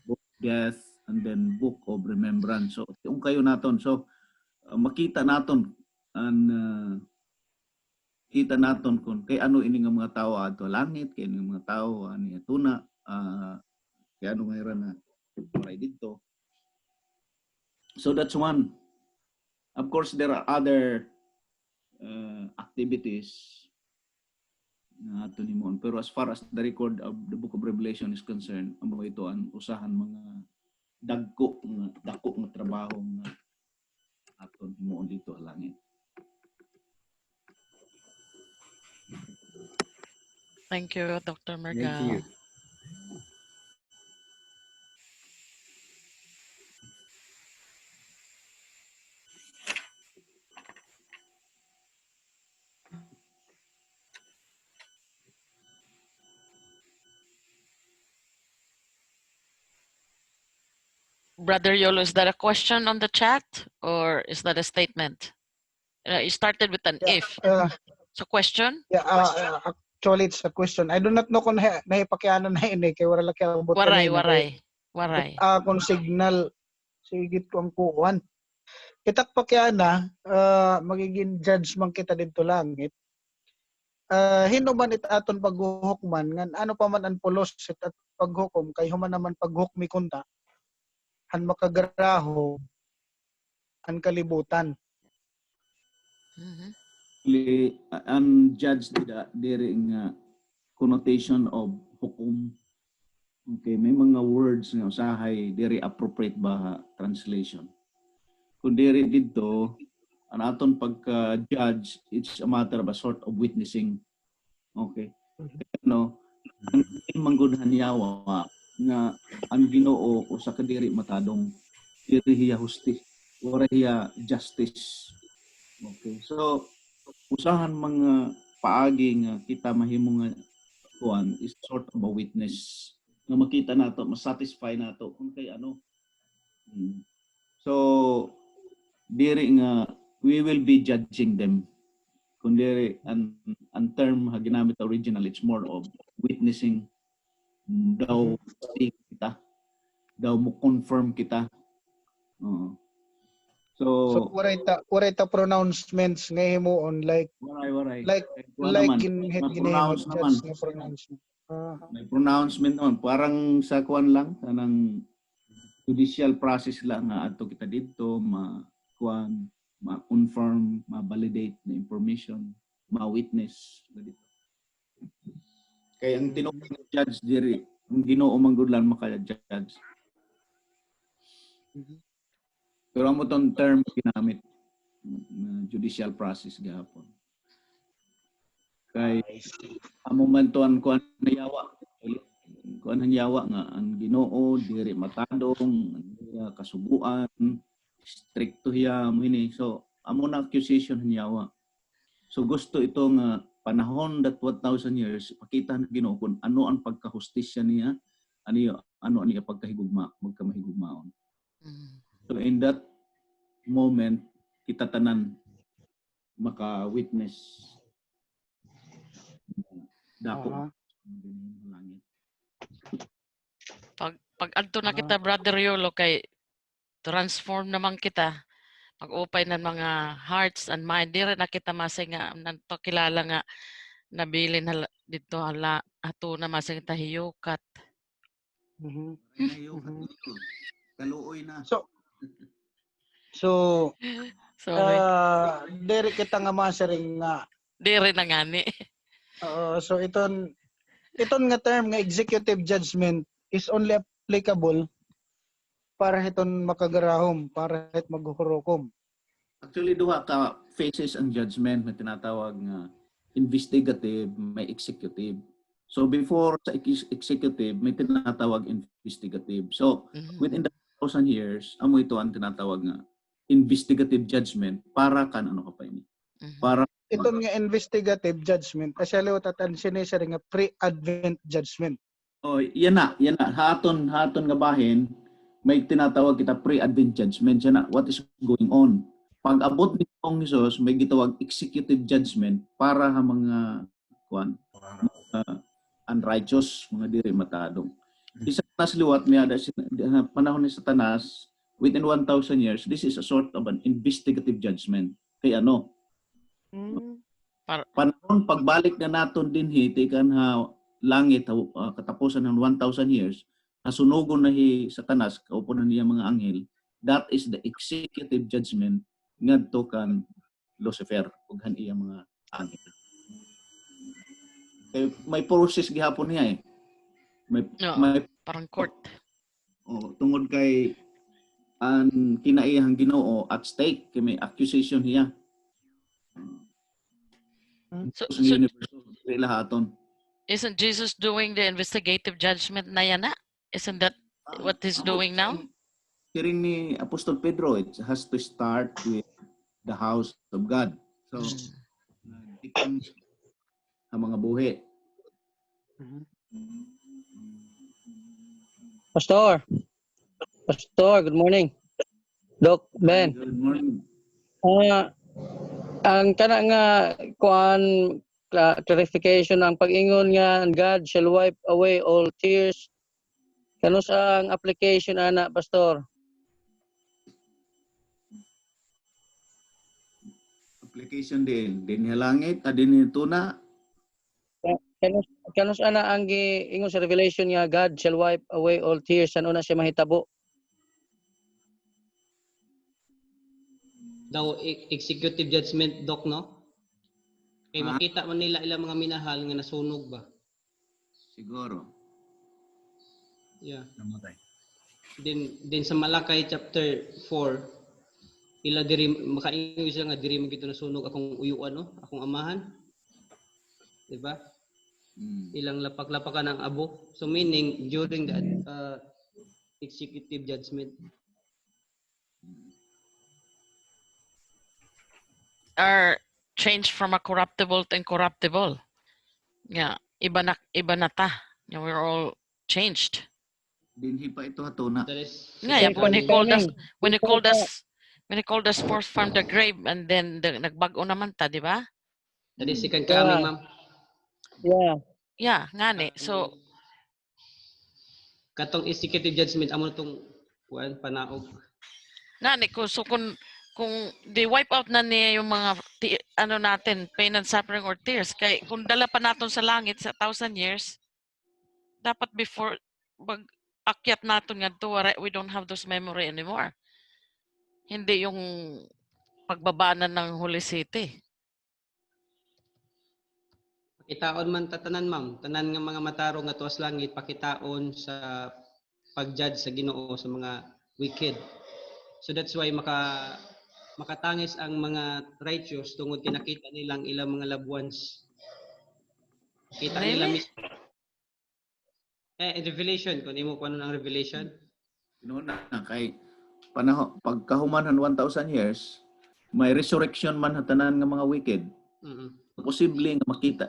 Book of Death, and then Book of Remembrance. So tiong kayo naton. So makita naton ang kita naton kung kay ano ini nga mga tao ato langit, kay ano mga tao ani atuna, kay ano nga na maray dito. So that's one. Of course, there are other activities na ato nimon. Pero as far as the record of the Book of Revelation is concerned, amo ito ang usahan mga dako nga trabaho nga ato nimon dito sa langit. Thank you, Dr. Thank Mergal. you. Brother Yolo, is that a question on the chat or is that a statement? You started with an if. So question? Yeah, actually, it's a question. I do not know kung nahipakianan na ini kay wala kay abot Waray. Kung signal sigit ko ang kuwan. Kitak pakiana magiging judge man kita dito langit. Hinuman it aton paghuhukman ngan ano pa man ang pulos at paghukom kay human naman paghukmi kunta. Han makagaraho ang kalibutan. Ang judge diri nga connotation of hukom. Okay, may mga words nga usahay diri appropriate ba translation. Kung diri dito ang aton pagka-judge, it's a matter of a sort of witnessing. Okay. No, ang manggudhan yawa nga ang Ginoo usa ka diri matadong diri hiya justice. Okay. So usahan mga paagi nga kita mahimo nga kuan is sort of a witness nga makita nato, ma-satisfy nato kung kay ano. So diri nga we will be judging them. Kung diri ang term ha ginamit original, it's more of witnessing. Daw kita, daw mo confirm kita. So waray ta pronouncements nga himuon like waray. like ginahimo judge nga pronouncement. May pronouncement naman parang sa kuan lang kanang judicial process lang nga adto kita dito ma-confirm, ma-validate na information, ma-witness dito. Kaya ang tinuod ng judge diri, ang Ginoo manggud lang maka-judge. Pero amo tong term ginamit judicial process gahapon. Kay amo man tuan kuan yawa. Kuan yawa nga ang Ginoo diri matadong, kasubuan, stricto hiya mo ini. So amo na accusation yawa. So gusto ito nga panahon that 1,000 years, pakita ng Ginoo kung ano ang pagkahustisya niya, ano niya pagkahigugma, magkamahigugmaon. So in that moment, kita tanan maka-witness dako langit. Pag adto na kita, Brother Yolo, kay transform naman kita. Pag-upay ng mga hearts and mind, di rin na kita masay nga, nanto kilala nga, nabili na dito, ato na masay tahiyukat. Kaluoy na. So Sorry. diri kita nga masaring nga. Di rin na ngani. So iton nga term nga executive judgment is only applicable para hiton makagarahom, para hit maghuhurukom. Actually, duha ka phases ang judgment na tinatawag nga investigative, may executive. So before sa executive, may tinatawag investigative. So within the 1,000 years, amo ito ang tinatawag nga investigative judgment para kan ano ka pa ini. Para iton nga investigative judgment, actually utatan siya nga pre-advent judgment. Oh, yan na. Haton nga bahin, may tinatawag kita pre-advent judgment. Yan na, what is going on? Pag abot ni Pong Jesus, may gitawag executive judgment para ha mga kuan unrighteous mga diri matadong. Isa Satanas liwat niya panahon ni Satanas within 1,000 years. This is a sort of an investigative judgment. Kay ano? Panahon pagbalik na naton dinhi tikan ha langit katapusan ng 1,000 years, nasunugon na Satanas kaupo na niya mga anghel. That is the executive judgment ngadto kan Lucifer ug han iya mga anghel. May process gihapon niya eh. May parang court. Tungod kay ang kinaiyahang Ginoo at stake kay may accusation niya. So, lahaton. Isn't Jesus doing the investigative judgment na yan na? Isn't that what he's doing now? Hearing ni Apostol Pedro, it has to start with the house of God. So, ang mga buhi. Pastor, good morning. Doc Ben. Good morning. Ang kana nga kuan clarification ang pag-ingon nga God shall wipe away all tears. Kano sa ang application ana, Pastor? Application din halangit din tuna. Kano sa ana ang giingon sa Revelation nga God shall wipe away all tears, ano na siya mahitabo? Daw executive judgment, Doc, no? Kay makita man nila ilang mga minahal nga nasunog ba? Siguro. Yeah. Namatay. Din sa Malakay chapter 4, ila diri makaingon sila nga diri man gito nasunog akong uyuan, no? Akong amahan. Di ba? Ilang lapak-lapakan ng abo. So meaning during the executive judgment. Are changed from a corruptible to incorruptible. Yeah, iba na ta. Yeah, we're all changed. Dinhi pa ito hatuna. Yeah, when he called us forth from the grave and then nagbago naman ta, di ba? That is second coming, ma'am. Yeah. Yeah, ngani. So katong executive judgment amo tong panaog. Ngani kung di-wipe out na niya yung mga natin, pain and suffering or tears, kay kung dala pa natin sa langit sa 1,000 years, dapat before akyat natin nga to, we don't have those memory anymore. Hindi yung pagbabanan ng Holy City. Pakitaon man tatanan, ma'am. Tanan nga mga matarong nga tuwas langit, pakitaon sa pag-judge sa Ginoo sa mga wicked. So that's why makatangis ang mga righteous tungod kinakita nilang ilang mga loved ones. Kita nila mismo. In Revelation, kung imo paano ng Revelation? Inuna na kay panahon pagkahumanan 1,000 years, may resurrection man hatanan nga mga wicked. Posible nga makita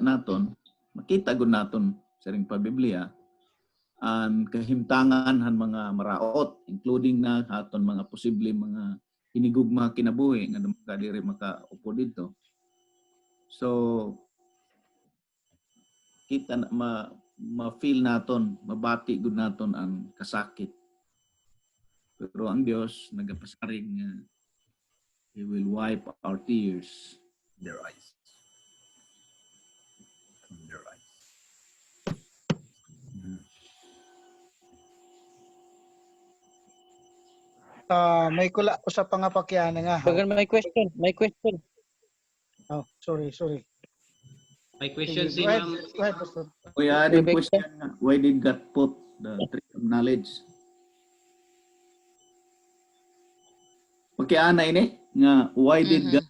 gud naton sa ring pabiblia ang kahimtangan han mga maraot, including na haton mga posible mga hinigugma kinabuhi nga kadiri makaupo dito. So kita na ma-feel naton, mabati gud naton ang kasakit. Pero ang Dios nagapasarig nga He will wipe our tears. Their eyes. From their eyes. May kula ko sa pangapakyana nga. May question. Oh, sorry. May question si Go ahead, ma'am. Pastor. We had a question, why did God put the tree of knowledge? Pakiana ini nga why did God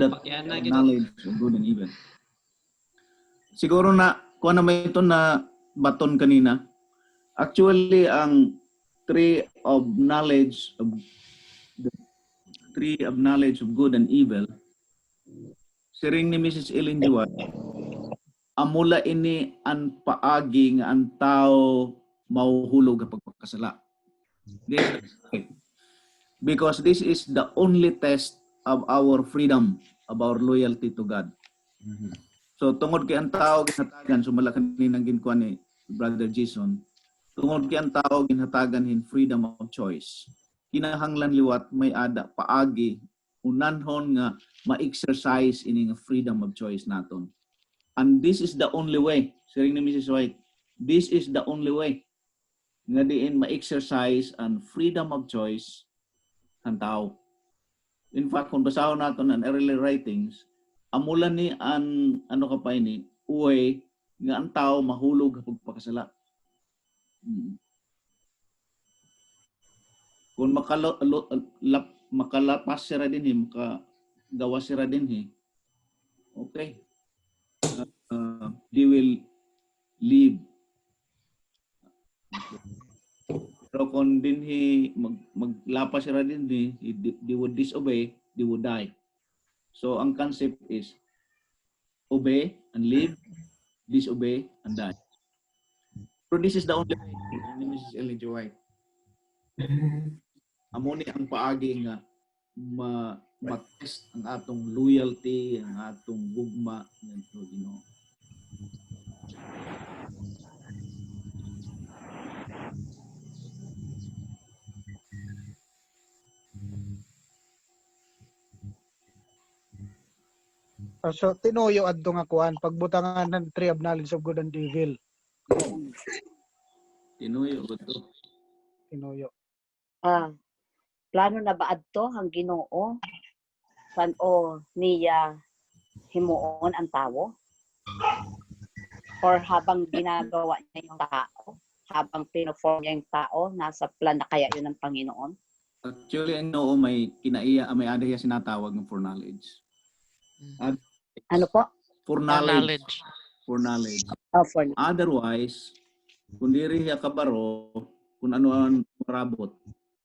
that Pakiana knowledge of good and evil? Siguro na kuha na may ito na baton kanina. Actually ang tree of knowledge of good and evil, siring ni Mrs. Ellen G. White, amula ini ang paagi nga ang tao mauhulog kapag pagkasala. Because this is the only test of our freedom, of our loyalty to God. So tungod kay ang tao ginhatagan, sumala kaninang ginkuan ni Brother Jason, tungod kay ang tao ginhatagan hin freedom of choice. Kinahanglan liwat may ada paagi unanhon nga ma-exercise ini nga freedom of choice naton. And this is the only way. Siring ni Mrs. White, this is the only way nga diin ma-exercise ang freedom of choice ang tao. In fact, kung basahon natin ang early writings, amulan ni an ano ka pa ini, uwe nga ang tao mahulog kapag pakasala. Kung makalapas sira din makagawa sira din okay. They will live. Pero kung din maglapas sila din they would disobey, they would die. So ang concept is obey and live, disobey and die. So this is the only way. Mrs. Ellen G. White. Amo ni ang paagi nga ma-test ang atong loyalty, ang atong gugma ngadto Ginoo. So tinuyo adto nga kuan pagbutangan ng tree of knowledge of good and evil. Tinuyo to. Tinuyo. Plano na ba adto ang Ginoo san-o niya himuon ang tao? Or habang ginagawa niya yung tao, habang pinoform niya yung tao, nasa plan na kaya yun ng Panginoon? Actually, ang Ginoo may kinaiya, may adaya sinatawag ng foreknowledge. Ano po? Foreknowledge. Foreknowledge. Otherwise, kung diri siya kabaro, kung ano ang marabot,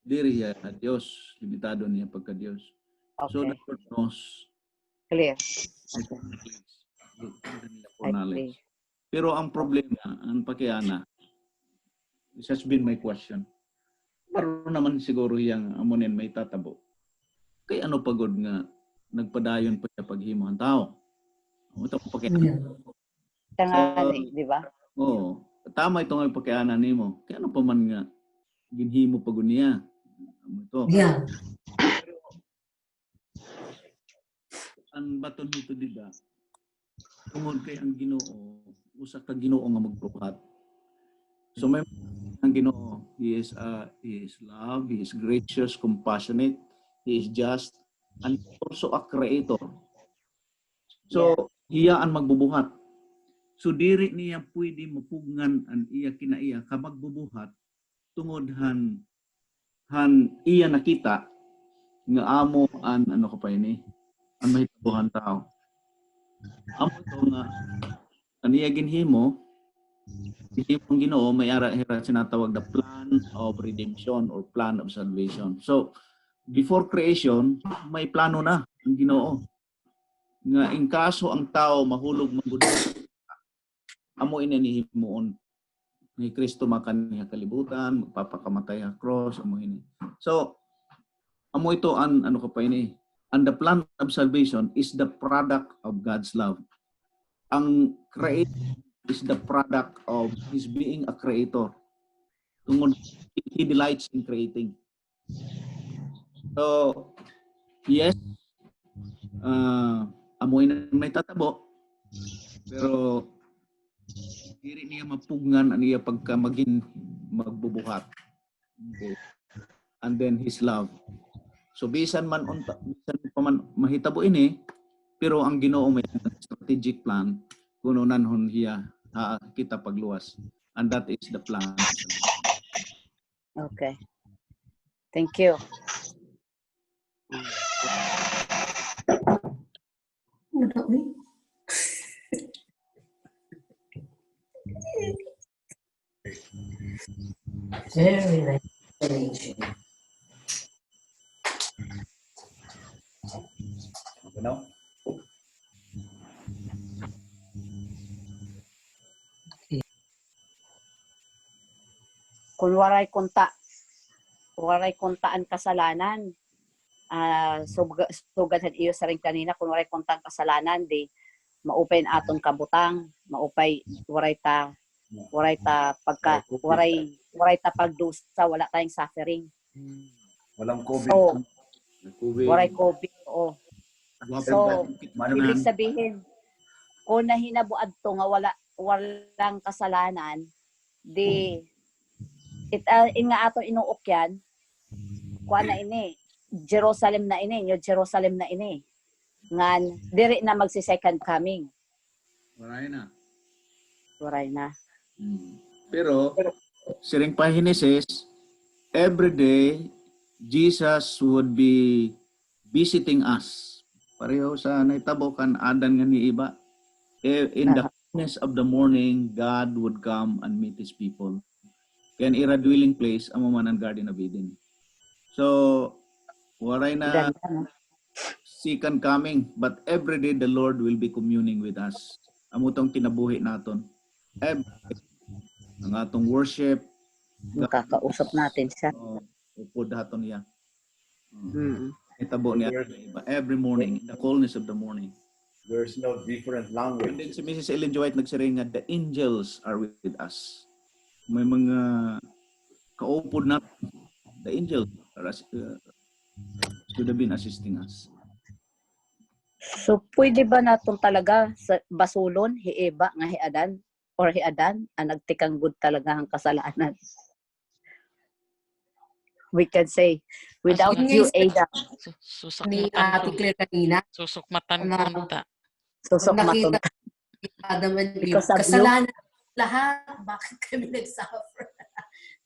diri siya Diyos, limitado niya pagka-Diyos. Okay. So, the Lord knows. Clear. Foreknowledge. Pero ang problema, ang pakiana, this has been my question. Pero naman siguro yung amunin may tatabo. Kaya ano pagod nga nagpadayon pa siya paghimo ang tao? Ito ang pakiana. Di ba? Oo. Tama itong ang pakiana nimo. Kaya ano pa man nga ginhimo pagod niya? Ito. Yeah. Ang baton nito diba? Tungod kay ang Ginoo, usa ka Ginoo nga magbuhat. So may ang Ginoo, he is love, he is gracious, compassionate, he is just, and also a creator. So iya ang magbubuhat. So diri niya pwede mapugnan ang iya kinaiya ka magbubuhat tungod han iya nakita nga amo an ano ka pa ini ang mahitabuhan tao. Amo to nga aniya ginhimo ang Ginoo may ara sinatawag na plan of redemption or plan of salvation. So before creation may plano na ang Ginoo nga in kaso ang tao mahulog manggod amo inanihimuon ni Kristo makan niya kalibutan magpapakamatay sa cross amo ini. So amo ito an ano ka pa ini. And the plan of salvation is the product of God's love. Ang creator is the product of his being a creator. Tungod he delights in creating. So yes, amoy na may tatabo, pero diri niya mapugnan ang iya pagka maging magbubuhat. Okay. And then his love. So bisan pa man mahitabo ini, pero ang Ginoo may strategic plan kuno nanhon hiya kita pagluwas. And that is the plan. Okay. Thank you. Very nice explanation. No? Kung waray kuntaan kasalanan, sugad iyo sa rin kanina, kung waray kuntaan kasalanan, di maupay na aton kabutang, maupay waray ta pagdusa, wala tayong suffering. Walang COVID. So, COVID. waray COVID, oo. So, ibig sabihin, kung nahinabuad to nga walang kasalanan, di nga ato inuukyan, kuha na ini, Jerusalem na ini, ngan diri na magsi-second coming. Waray na. Pero, siring pa Hineses, every day, Jesus would be visiting us. Pareho sa naitabo kan adan nga ni iba. In the coolness of the morning, God would come and meet His people. Kaya ira dwelling place, amo man ang Garden of Eden. So, waray na second coming, but every day the Lord will be communing with us. Amo tong kinabuhi naton. Ang atong worship, Makakausap natin siya. upod haton niya. Itabo niya every morning, in the coolness of the morning. There's no different language. And then si Mrs. Ellen G. White nagsiring nga, the angels are with us. May mga kaupod na, the angels should have been assisting us. So, pwede ba natong talaga sa basulon, hiiba nga hiadan, or hiadan, ang nagtikang good talaga ang kasalanan? We can say, without you, Ada. Ate Claire kanina. Susukmatan kunta. Susukmatan. Adam and Eve, Because of kasalanan lahat, bakit kami nagsuffer?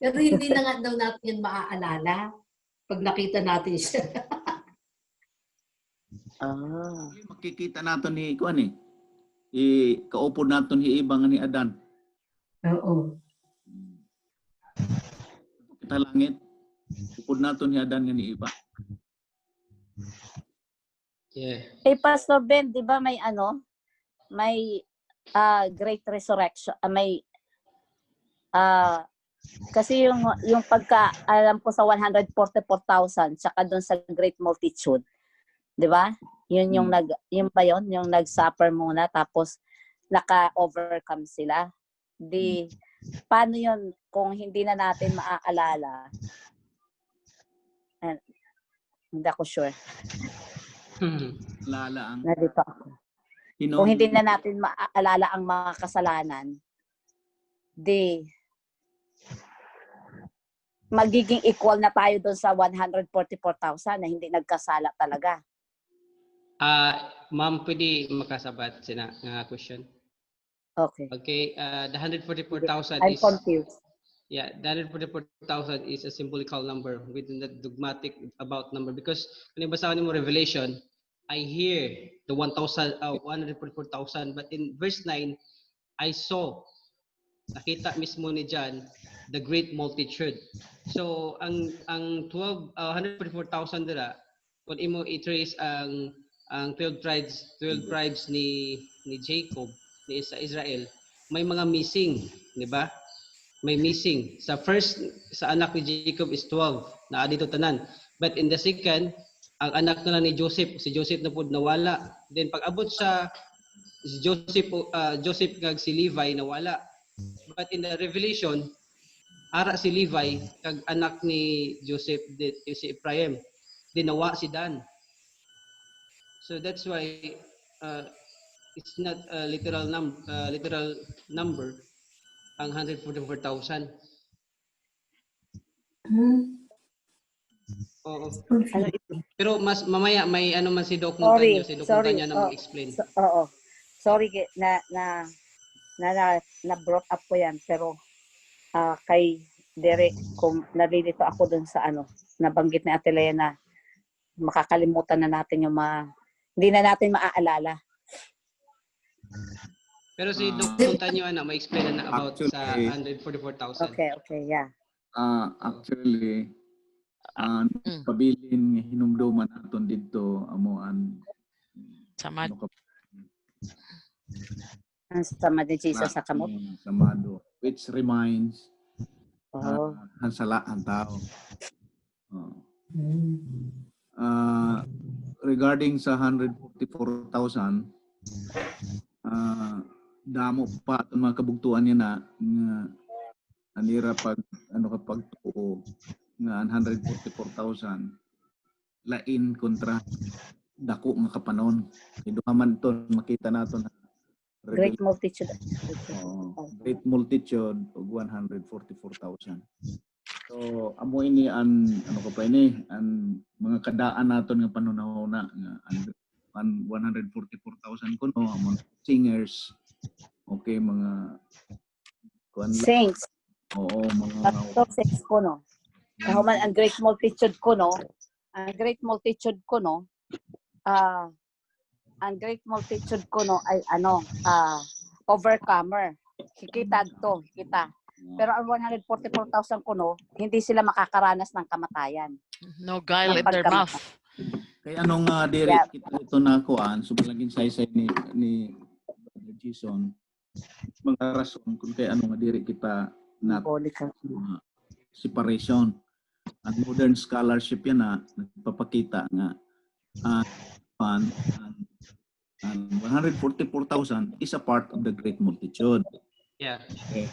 Pero hindi na nga daw natin yan maaalala pag nakita natin siya. Makikita natin ni kuan kaupod natin hiiba nga ni Adan. Oo. Kita langit. Upod natin ni Adan nga ni iba. Yeah. Pastor Ben, di ba may great resurrection, kasi yung pagka alam ko sa 144,000 saka doon sa great multitude, di ba? Yun yung yung nag-suffer muna tapos naka-overcome sila. Paano yun kung hindi na natin maaalala? Hindi ako sure. Lala ang Nandito ako. Kung hindi na natin maaalala ang mga kasalanan, magiging equal na tayo doon sa 144,000 na hindi nagkasala talaga. Ma'am, pwede makasabat sina nga question? Okay. Okay, the 144,000 I'm confused. Yeah, the 144,000 is a symbolical number within the dogmatic about number, because when basa mo Revelation, I hear the 144,000, but in verse 9 I saw, nakita mismo ni John, the great multitude. So ang 144,000 dira, kung imo i-trace ang 12 tribes ni Jacob ni sa Israel, may mga missing, di ba? May missing. Sa anak ni Jacob is 12 na adito tanan. But in the second, ang anak na ni Joseph, si Joseph na pud nawala. Then pag abot sa si Joseph kag si Levi nawala. But in the Revelation, ara si Levi kag anak ni Joseph si Ephraim. Then nawa si Dan. So that's why it's not a literal number ang 144,000. Oo. Pero mas mamaya may man si Doc Montaño, na mag-explain. Oo. Sorry na brought up ko yan, pero kay Derek, kung nalilito ako dun sa nabanggit ni Ate Lea na makakalimutan na natin yung hindi na natin maaalala. Pero si Doc Montaño may explain na about sa 144,000. Okay, yeah. Actually, pabilin hinumduman aton didto amoan samad. Ang samad ni Jesus sa kamot. Samado, which reminds ang sala ang tao. Regarding sa 144,000, damo pa at mga kabugtuan niya na nga anira pag ano kapag tuo nga 144,000 lain kontra dako nga kapanon. Duha man to makita nato na Great multitude. great multitude og 144,000. So amo ini an ano ko pa ini an mga kadaan naton nga panunahona nga an 144,000 kuno among singers. Okay, mga Saints. Oo, mga Pastor saints ko no. Kahuman ang great multitude ko no. Ang great multitude ko no. Ang great multitude ko no ay overcomer. Kita. Pero ang 144,000 ko no, hindi sila makakaranas ng kamatayan. No guile in their mouth. kay anong diri kita ito na kuan so palaging saysay ni Brother Jason mga rason kung kay ano nga diri kita na separation. Ang modern scholarship yan na nagpapakita nga 144,000 is a part of the great multitude. Yeah. Okay.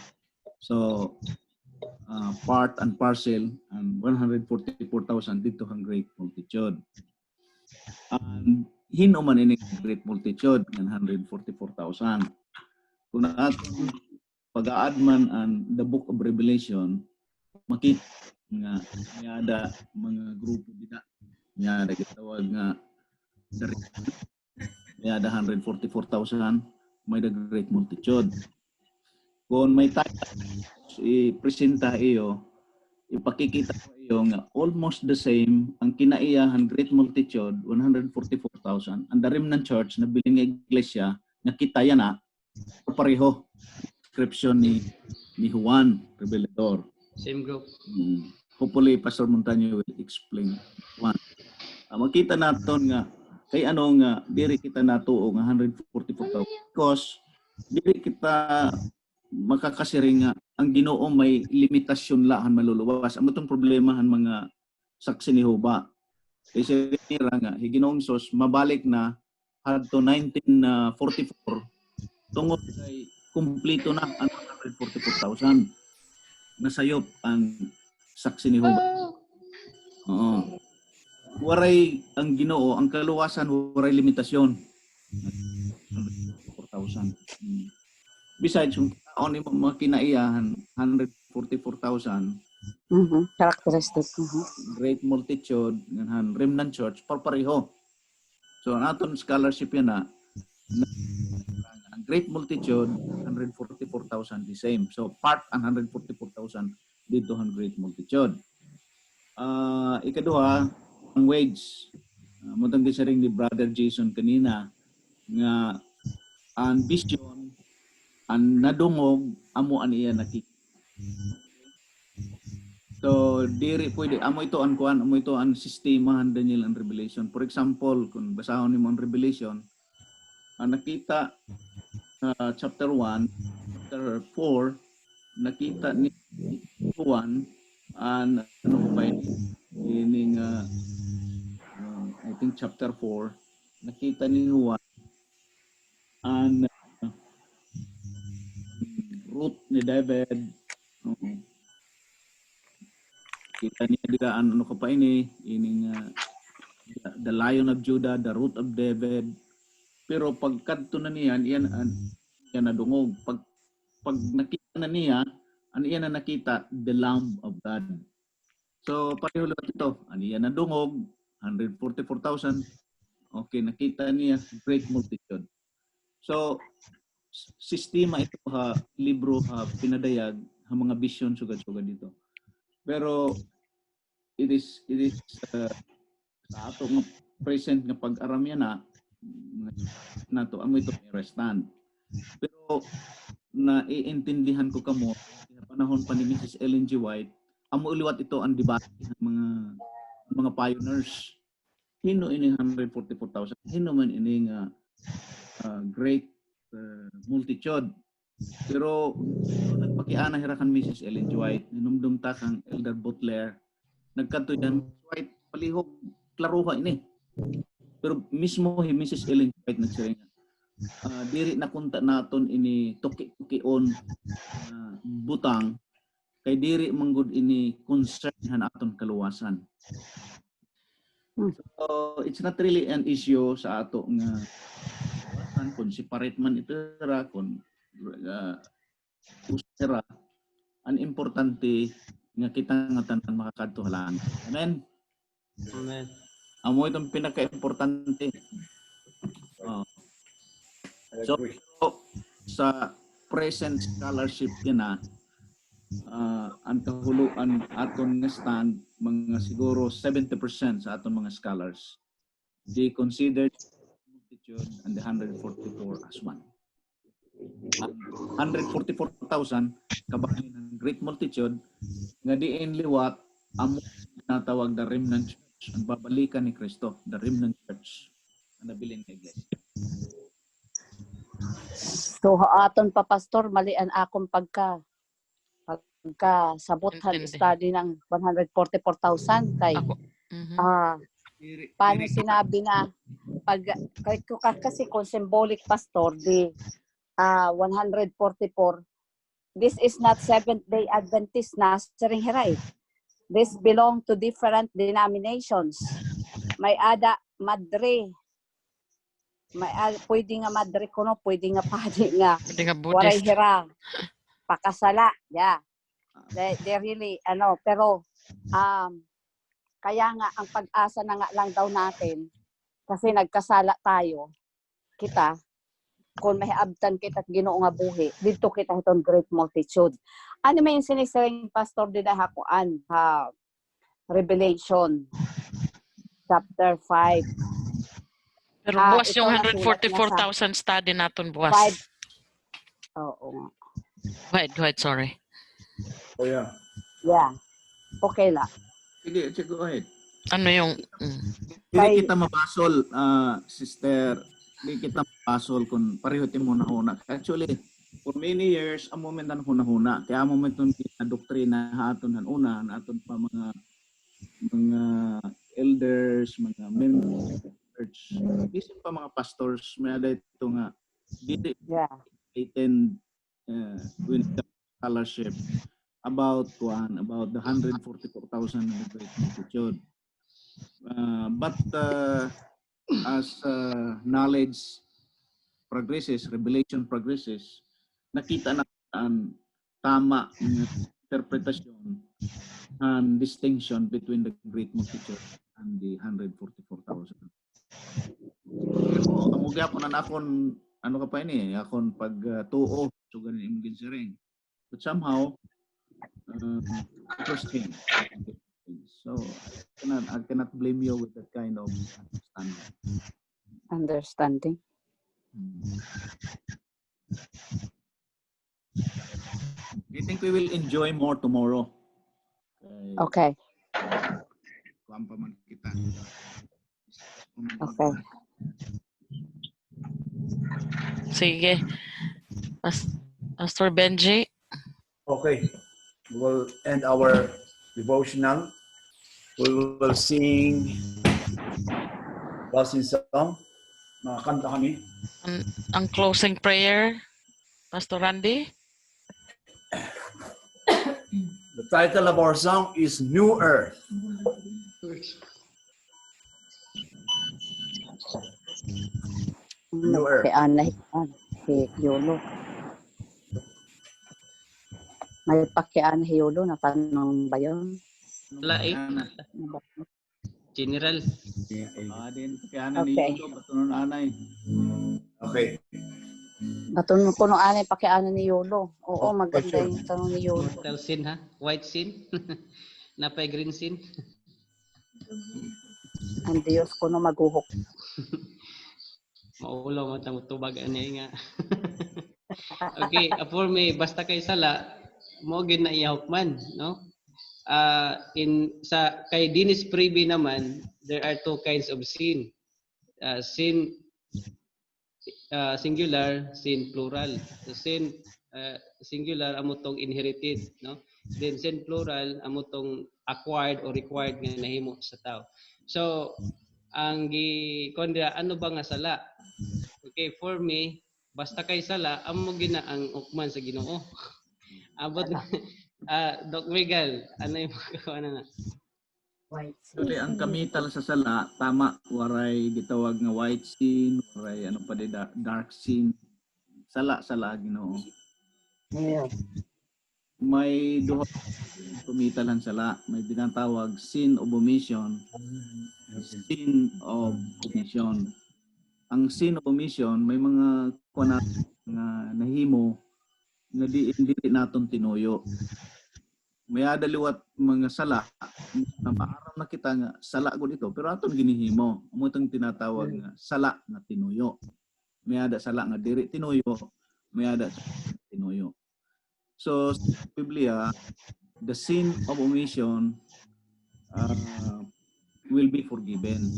So part and parcel and 144,000 dito ang great multitude. And hinuman ini great multitude ng 144,000. Kung natin pag-aad man ang the book of Revelation, makita nga ada mga grupo dida. Ada gitawag nga ada 144,000 may the great multitude. Kung may tayo i-presenta iyo, ipakikita ko iyo nga almost the same ang kinaiyahan great multitude 144,000 and the remnant church na biling nga iglesia nga kita yan pareho description ni Juan Revelador. Same group. Hopefully Pastor Montaño will explain one. Makita naton nga kay ano nga diri kita natuo nga 144,000 because diri kita makakasiring nga ang Ginoo may limitasyon lahan maluluwas. Ang itong problemahan mga saksi ni Jehova. Kasi nira nga Ginoong Sos mabalik na hadto 1944 tungod kay kumpleto na ang 144,000 nasayop ang saksi ni Jehova. Oo. Waray ang Ginoo, ang kaluwasan waray limitasyon. 4,000. Besides, yung taon yung mga kinaiyahan, 144,000. Characteristic. Great multitude, remnant church, pareho. So, naton scholarship yan great multitude, 144,000 the same. So, part ang 144,000 dito ang great multitude. Ikaduha, ang wage. Mutang gisaring ni Brother Jason kanina nga ang vision ang nadungog amo an iya nakita. So diri pwede amo ito ang kuan amo ito ang sistema han Daniel and Revelation. For example, kung basahon nimo ang Revelation, nakita chapter 1, chapter 4 nakita ni Juan an ano ba ini I think chapter 4 nakita ni Juan an root ni David. Kita niya digaan ano ka pa ini the Lion of Judah, the root of David. Pero pagkadto na niyan iyan nadungog. Pag nakita na niya iyan na nakita the Lamb of God. So pareho lang ito. Iyan nadungog 144,000. Okay, nakita niya great multitude. So sistema ito libro pinadayag ang mga vision sugad-sugad dito. Pero it is sa ato nga present nga pag-aram yan nato amo ito i-restant. Pero naiintindihan ko kamo sa panahon pa ni Mrs. Ellen G. White, amo uliwat ito ang debate ng mga pioneers. Hino ini 144,000? Hino man ini nga great multitude. Pero nagpakiana hirakan Mrs. Ellen G. White, ninumdum ta kang Elder Butler, nagkanto yan, White, palihog, klaruha ini. Pero mismo Mrs. Ellen G. White nagsiringan, diri na kunta naton ini tuki-tukion butang kay diri manggod ini concernhan aton kaluwasan. So it's not really an issue sa ato nga kung separate man ito ra kung usera ang importante nga kita nga tanan makakadto lang. Amen. Amen. Amo itong pinaka-importante. So sa present scholarship kina ang kahuluan aton nga stand mga siguro 70% sa aton mga scholars they considered multitude and the 144 as one. 144,000 kabahin ng great multitude nga diin liwat amo tinatawag the remnant church, ang babalikan ni Kristo, the remnant church ang nabilin nga iglesia. So aton pa pastor mali ang akong pagka sabothan study ng 144,000 kay paano sinabi na pag kasi kung symbolic pastor di 144 this is not Seventh-day Adventist Nursery Hiray. This belong to different denominations. May ada madre. May pwede nga madre kuno, pwede nga padi nga. Waray hira. Pakasala. Yeah. They really pero kaya nga ang pag-asa na nga lang daw natin kasi nagkasala tayo kita kung may abtan kita Ginoo nga buhi dito kita itong great multitude. Ano may sinisering pastor dida hakuan Revelation chapter 5. Pero buwas yung 144,000 study natin buwas. 5. Oo. Wait, sorry. Oh yeah. Yeah. Okay lang. Sige, go ahead. Ano yung Hindi kita mabasol, sister. Hindi kita mabasol kung pareho mo na huna. Actually, for many years, ang moment na huna-huna. Kaya ang moment nung doktrina haton hanuna, naton pa mga elders, mga members of church. Bisin pa mga pastors, may ada ito nga, dili attend with the scholarship about the 144,000 in the great multitude. But as knowledge progresses, revelation progresses, nakita na ang tama ng interpretasyon and distinction between the great multitude and the 144,000. Pero amugya ko na akon ano ka pa ini akon pag tuo so ganin imong ginsiring. But somehow interesting. So I cannot blame you with that kind of understanding. I think we will enjoy more tomorrow. Okay. Okay. Sige. Pastor Benji. Okay. We'll end our devotional. We will sing blessing song. Makakanta kami. Ang closing prayer, Pastor Randy. The title of our song is New Earth. New Earth. Hiyolo. May pakian hiyolo na tanong ba yun? Laik. General. Din pakianan ni Yulo batunon anay. Okay. Batunon ko no anay pakianan ni Yulo. Oo, maganda yung tanong ni Yulo. Mortal sin ha? White sin? Napay green sin? Ang Diyos ko no maguhok. Maulaw matang tubag ani nga. Okay, for me basta kay sala mo gid na iyahok man, no? Kay Dennis Priby naman, there are two kinds of sin. Sin singular, sin plural. So sin singular amo tong inherited, no? Then sin plural amo tong acquired or required nga nahimo sa tao. So ang gikondra ano ba nga sala? Okay, for me, basta kay sala, amo gina ang ukman sa Ginoo. Abot na, Doc Miguel, ano yung ano na? Actually, ang kamital sa sala, tama, waray gitawag nga white sin, waray ano pa di dark sin. Sala Ginoo. Yeah. May duha kumitalan sala, may tinatawag sin of omission, sin of commission. Ang sin of omission, may mga kuna nga nahimo nga di naton tinuyo. May adaliwat mga sala na maaram na kita nga sala gud ito pero aton ginihimo. Amo itong tinatawag nga sala nga tinuyo. May ada sala nga diri tinuyo, may ada tinuyo. So sa Biblia, the sin of omission will be forgiven.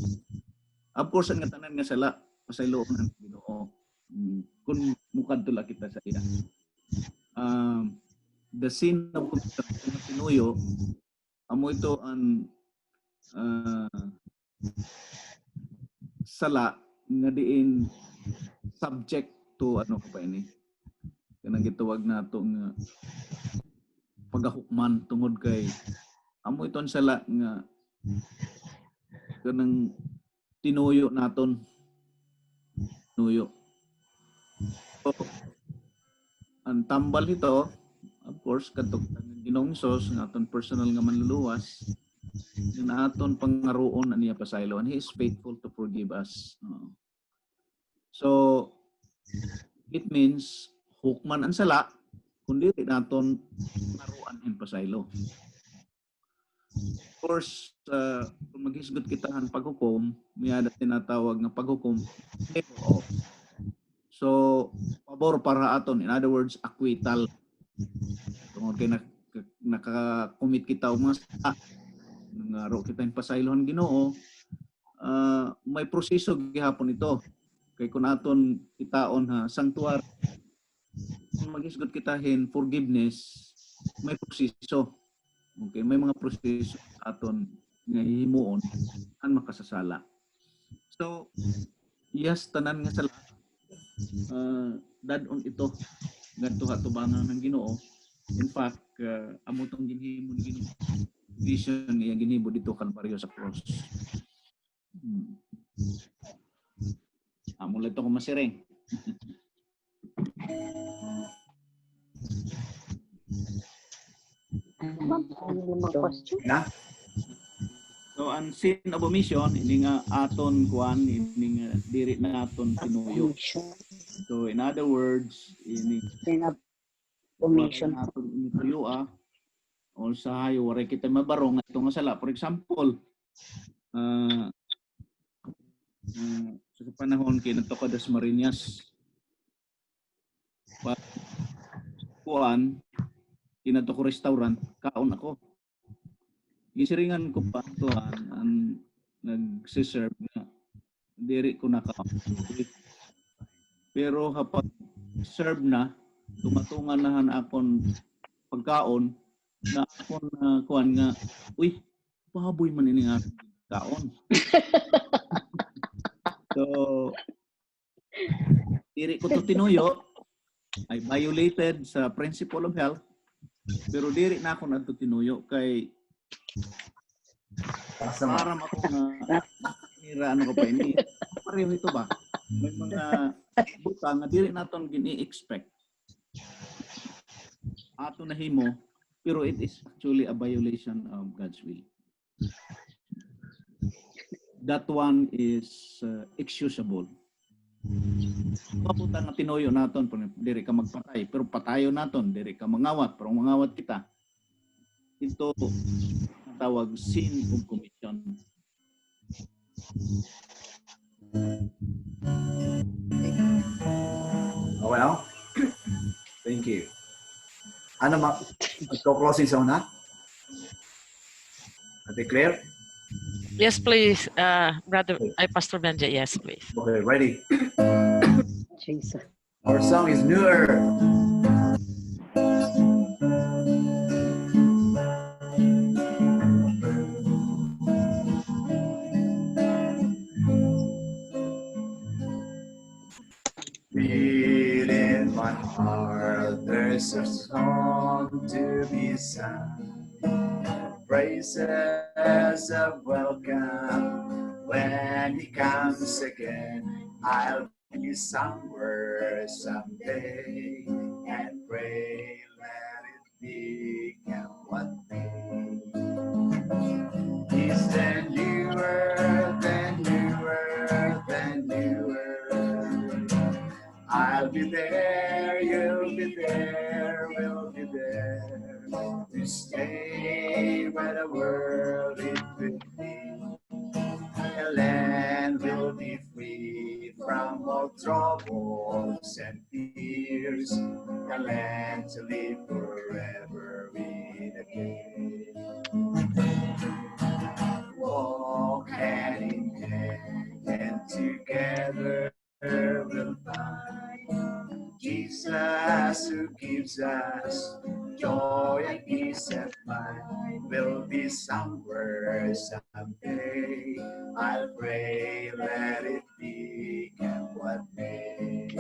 Of course, ang tanan nga sala pasayloon ng Ginoo. Kung mukadtula kita sa iya. The sin of tinuyo, amo ito ang sala nga diin subject to ano pa ini. Kanang gitawag nato nga pagahukman tungod kay amo iton sala nga kanang tinuyo naton nuyo. So, ang tambal nito, of course, katok Ginoong Hesus nga aton personal nga manluluwas, nga aton pangaroon aniya pasaylo, and He is faithful to forgive us. So, it means hukman ang sala, kundi naton pangaroon ang pasaylo. Of course, kung maghisgot kita ang paghukom, may ada tinatawag ng paghukom. So, pabor para aton. In other words, acquittal. Tungod kay naka-commit kita o mga nangaro kita yung pasaylohan Ginoo, may proseso gihapon ito. Kay kung aton itaon ha, sanctuary, kung maghisgot kita hin forgiveness, may proseso. Okay, may mga proseso aton nga himuon ang makasasala. So, yes, tanan nga sala dadon ito ngadto hatubangan ng Ginoo. In fact, amo tong ginhimo ni Ginoo vision nga ginibo dito Kalbaryo sa cross. Amo lang ito ko masireng. So ang sin of omission ini nga aton kuan ini nga diri na aton tinuyo. So in other words ini Sin of omission. aton tinuyo o sa hayo wala kita mabarong ato nga sala. For example, sa panahon kay nato ko das Marinas kuan kinato ko restaurant kaon ako. Gisiringan ko pa tuan ang nag-serve na diri ko nakaon. Pero kapag serve na tumatungan nahan akon pagkaon na akon kuan nga uy pahaboy man ini nga kaon. So diri ko to tinuyo, I violated sa principle of health, pero diri na ako nadto tinuyo kay para ako nga nira ano ko pa ini. Pareho ito ba? May mga butang nga diri naton gini-expect. Ato na himo, pero it is actually a violation of God's will. That one is excusable. Mabuta nga tinuyo naton, diri ka magpatay, pero patayo naton, diri ka mangawat, pero mangawat kita. Ito tawag sin of commission. Well, thank you. Ano closing zone na? Declare? Yes, please, Brother, Pastor Benja, yes, please. Okay, ready. Jesus. Our song is Newer. There's a song to be sung, praises of welcome. When he comes again, I'll be somewhere someday, and pray let it become one day. He's the new earth and new earth and new earth. I'll be there, you'll be there, we'll be there to stay where the world it will be. The land will be free from all troubles and fears. The land to live forever with again. Walk hand in hand and together we'll find Jesus who gives us joy and peace of mind. We'll be somewhere someday. I'll pray, let it become what may.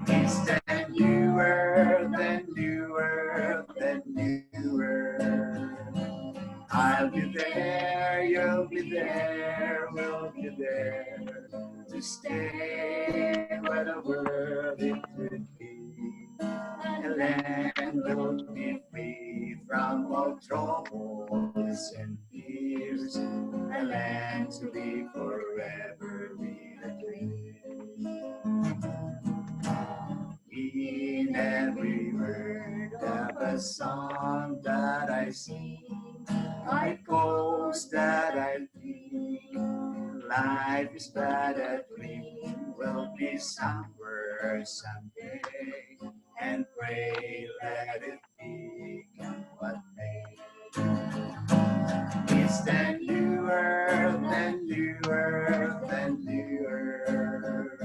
It's the new earth and new earth and new earth. I'll be there, you'll be there, we'll be there to stay where the world it could be. The land will be free from all troubles and fears. A land to be forever with a dream. In every word of a song that I sing, I boast that I think life is but a dream. We'll be somewhere someday, and pray let it become what may. It's the new earth and new earth and new earth.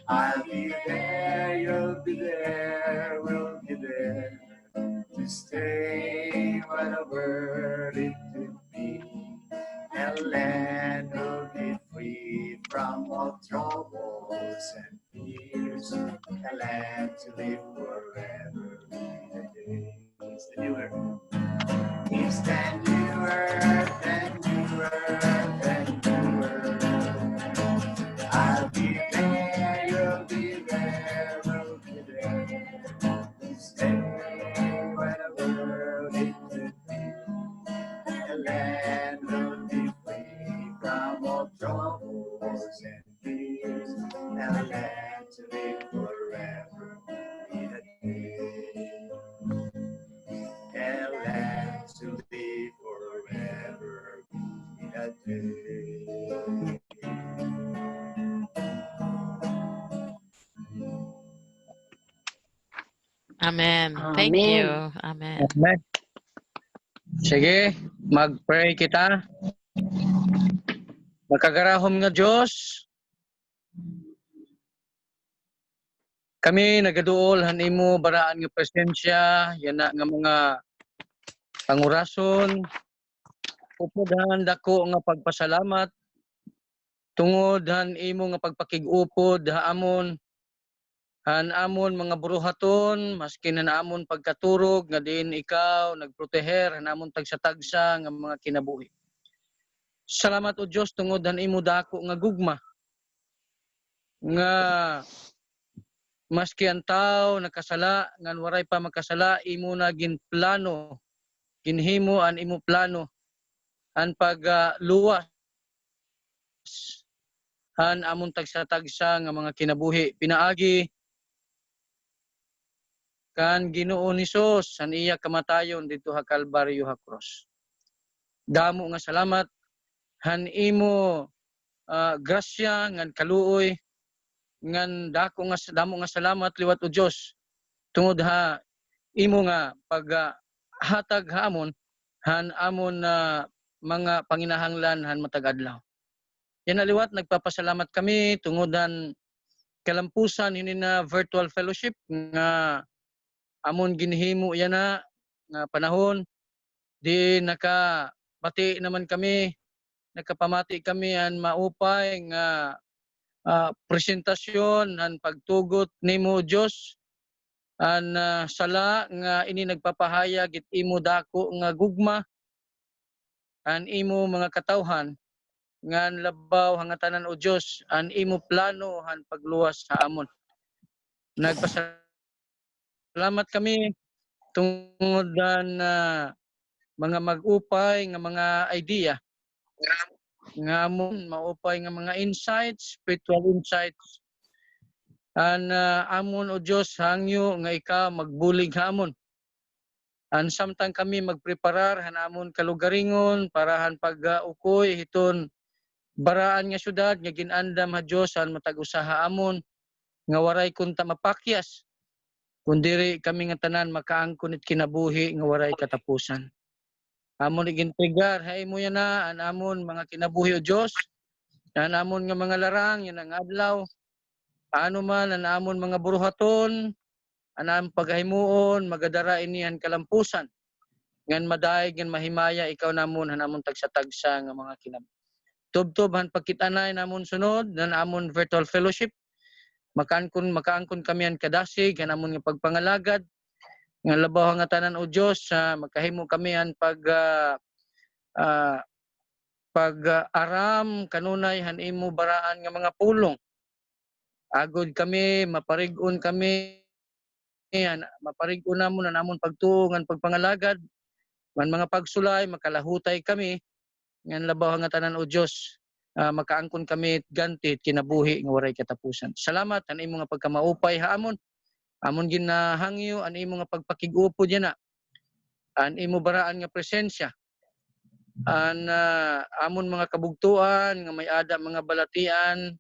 I'll be there, you'll be there, we'll be there to stay where the world it could be. The land will be free from all troubles and fears. A land to live forever in a day. It's the new earth. It's the new earth and new earth and new earth. I'll be there, you'll be there, we'll be there to stay where the world it could be. The land will be free from all troubles and fears. A land to live forever in a day. A land to live forever in a day. Amen. Thank you. Amen. Amen. Sige, mag-pray kita. Makagarahom nga Diyos, kami nagaduol hanimo baraan nga presensya, yana nga mga pangurason, upodhan dako nga pagpasalamat, tungod han imo nga pagpakig-upod ha amon, han amon mga buruhaton, maski na amon pagkaturog, nga din ikaw nagproteher, han amon tagsa-tagsa nga mga kinabuhi. Salamat o Diyos tungod han imo dako nga gugma, nga maski ang tao nakasala, ngan waray pa makasala, imo na ginplano, ginhimo an imo plano, an pagluwas, han amon tagsa-tagsa nga mga kinabuhi. Pinaagi, kan Ginoo ni Sus, han iya kamatayon dito ha Kalbaryo ha Cross. Damo nga salamat, han imo grasya, ngan kaluoy, ngan dako nga damo nga salamat liwat o Dios tungod ha imo nga paghatag ha amon han amon mga panginahanglan han matag adlaw. Yan liwat nagpapasalamat kami tungod han kalampusan ini na virtual fellowship nga amon ginhimo yan na nga panahon di nakapati naman kami, nakapamati kami han maupay nga presentasyon ang pagtugot nimo Dios an sala nga ini nagpapahayag it imo dako nga gugma an imo mga katawhan nga labaw hangatanan o Dios an imo plano han pagluwas sa amon. Nagpasalamat kami tungod mga mag-upay nga mga idea nga amon maupay nga mga insights, spiritual insights. Amon o Dios hangyo nga ikaw magbulig hamon. Samtang kami magpreparar han amon kalugaringon para han pag-ukoy hiton baraan nga syudad nga ginandam ha Dios han matag-usaha amon nga waray kunta mapakyas. Kundiri kami nga tanan makaangkon it kinabuhi nga waray katapusan. Amon igintrigar hay mo yan na an amon mga kinabuhi o Dios. An amon nga mga larang yan ang adlaw. Ano man an amon mga buruhaton, an amon paghimuon magadara inihan kalampusan. Ngan madaig ngan mahimaya ikaw namon han amon tagsa-tagsa nga mga kinabuhi. Tubtob han pagkitanay namon sunod nan amon virtual fellowship. Makaangkon kami an kadasig han amon nga pagpangalagad. Nga labaw nga tanan o Dios makahimo kami an pag-aram kanunay han imo baraan nga mga pulong. Agod kami maparig-on kami maparig-on namon an amon pagtuo ngan pagpangalagad man mga pagsulay makalahutay kami ngan labaw nga tanan o Dios makaangkon kami ganti kinabuhi nga waray katapusan. Salamat an imo nga pagkamaupay haamon. Amon ginahangyo an imo nga pagpakig-upo diyan na. An imo baraan nga presensya. Amon mga kabugtuan nga may ada mga balatian,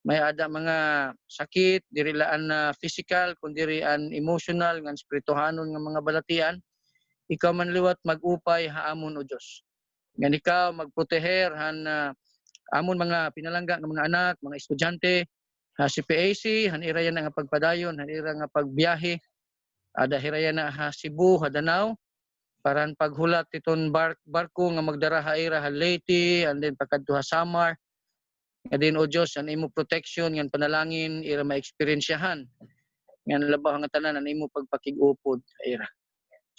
may ada mga sakit, diri laan physical kundi an emotional nga spirituhanon nga mga balatian. Ikaw man liwat mag-upay haamon o Dios. Ngan ikaw magproteher han amon mga pinalangga nga mga anak, mga estudyante, si PAC, hanirayan na nga pagpadayon, hanira nga pagbiyahe, hirayan na ha Cebu, Danao, para paghulat iton barko nga magdara haira ha Leyte, and then pagkadto ha Samar. Nga din o Dios, an imo protection, ngan panalangin, ira ma-experiensyahan. Ngan labaw nga tanan, an imo pagpakig-upod, ira.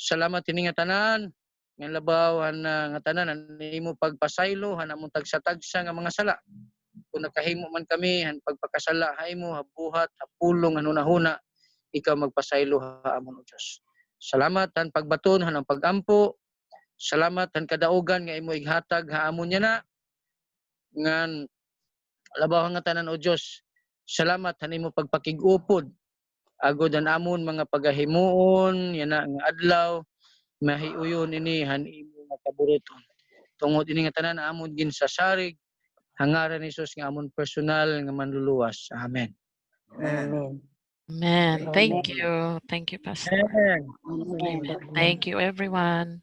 Salamat ini nga tanan, ngan labaw nga tanan, an imo pagpasaylo, han among tagsa-tagsa nga mga sala. Kung nakahimo man kami han pagpakasala haymo habuhat hapulong hunahuna ikaw magpasaylo haamon o Dios. Salamat han pagbaton han ang pagampo. Salamat han kadaugan nga imo ighatag haamon niya na ngan labaw nga tanan o Dios. Salamat han imo pagpakig-upod agod an amon mga pagahimuon yana nga adlaw mahiuyon ini han imo nga kaburuton. Tungod ini nga tanan amon ginsasarig hangaran ni Jesus nga amon personal nga manluluwas. Amen. Amen. Amen. Thank you. Thank you, Pastor. Amen. Amen. Thank you, everyone.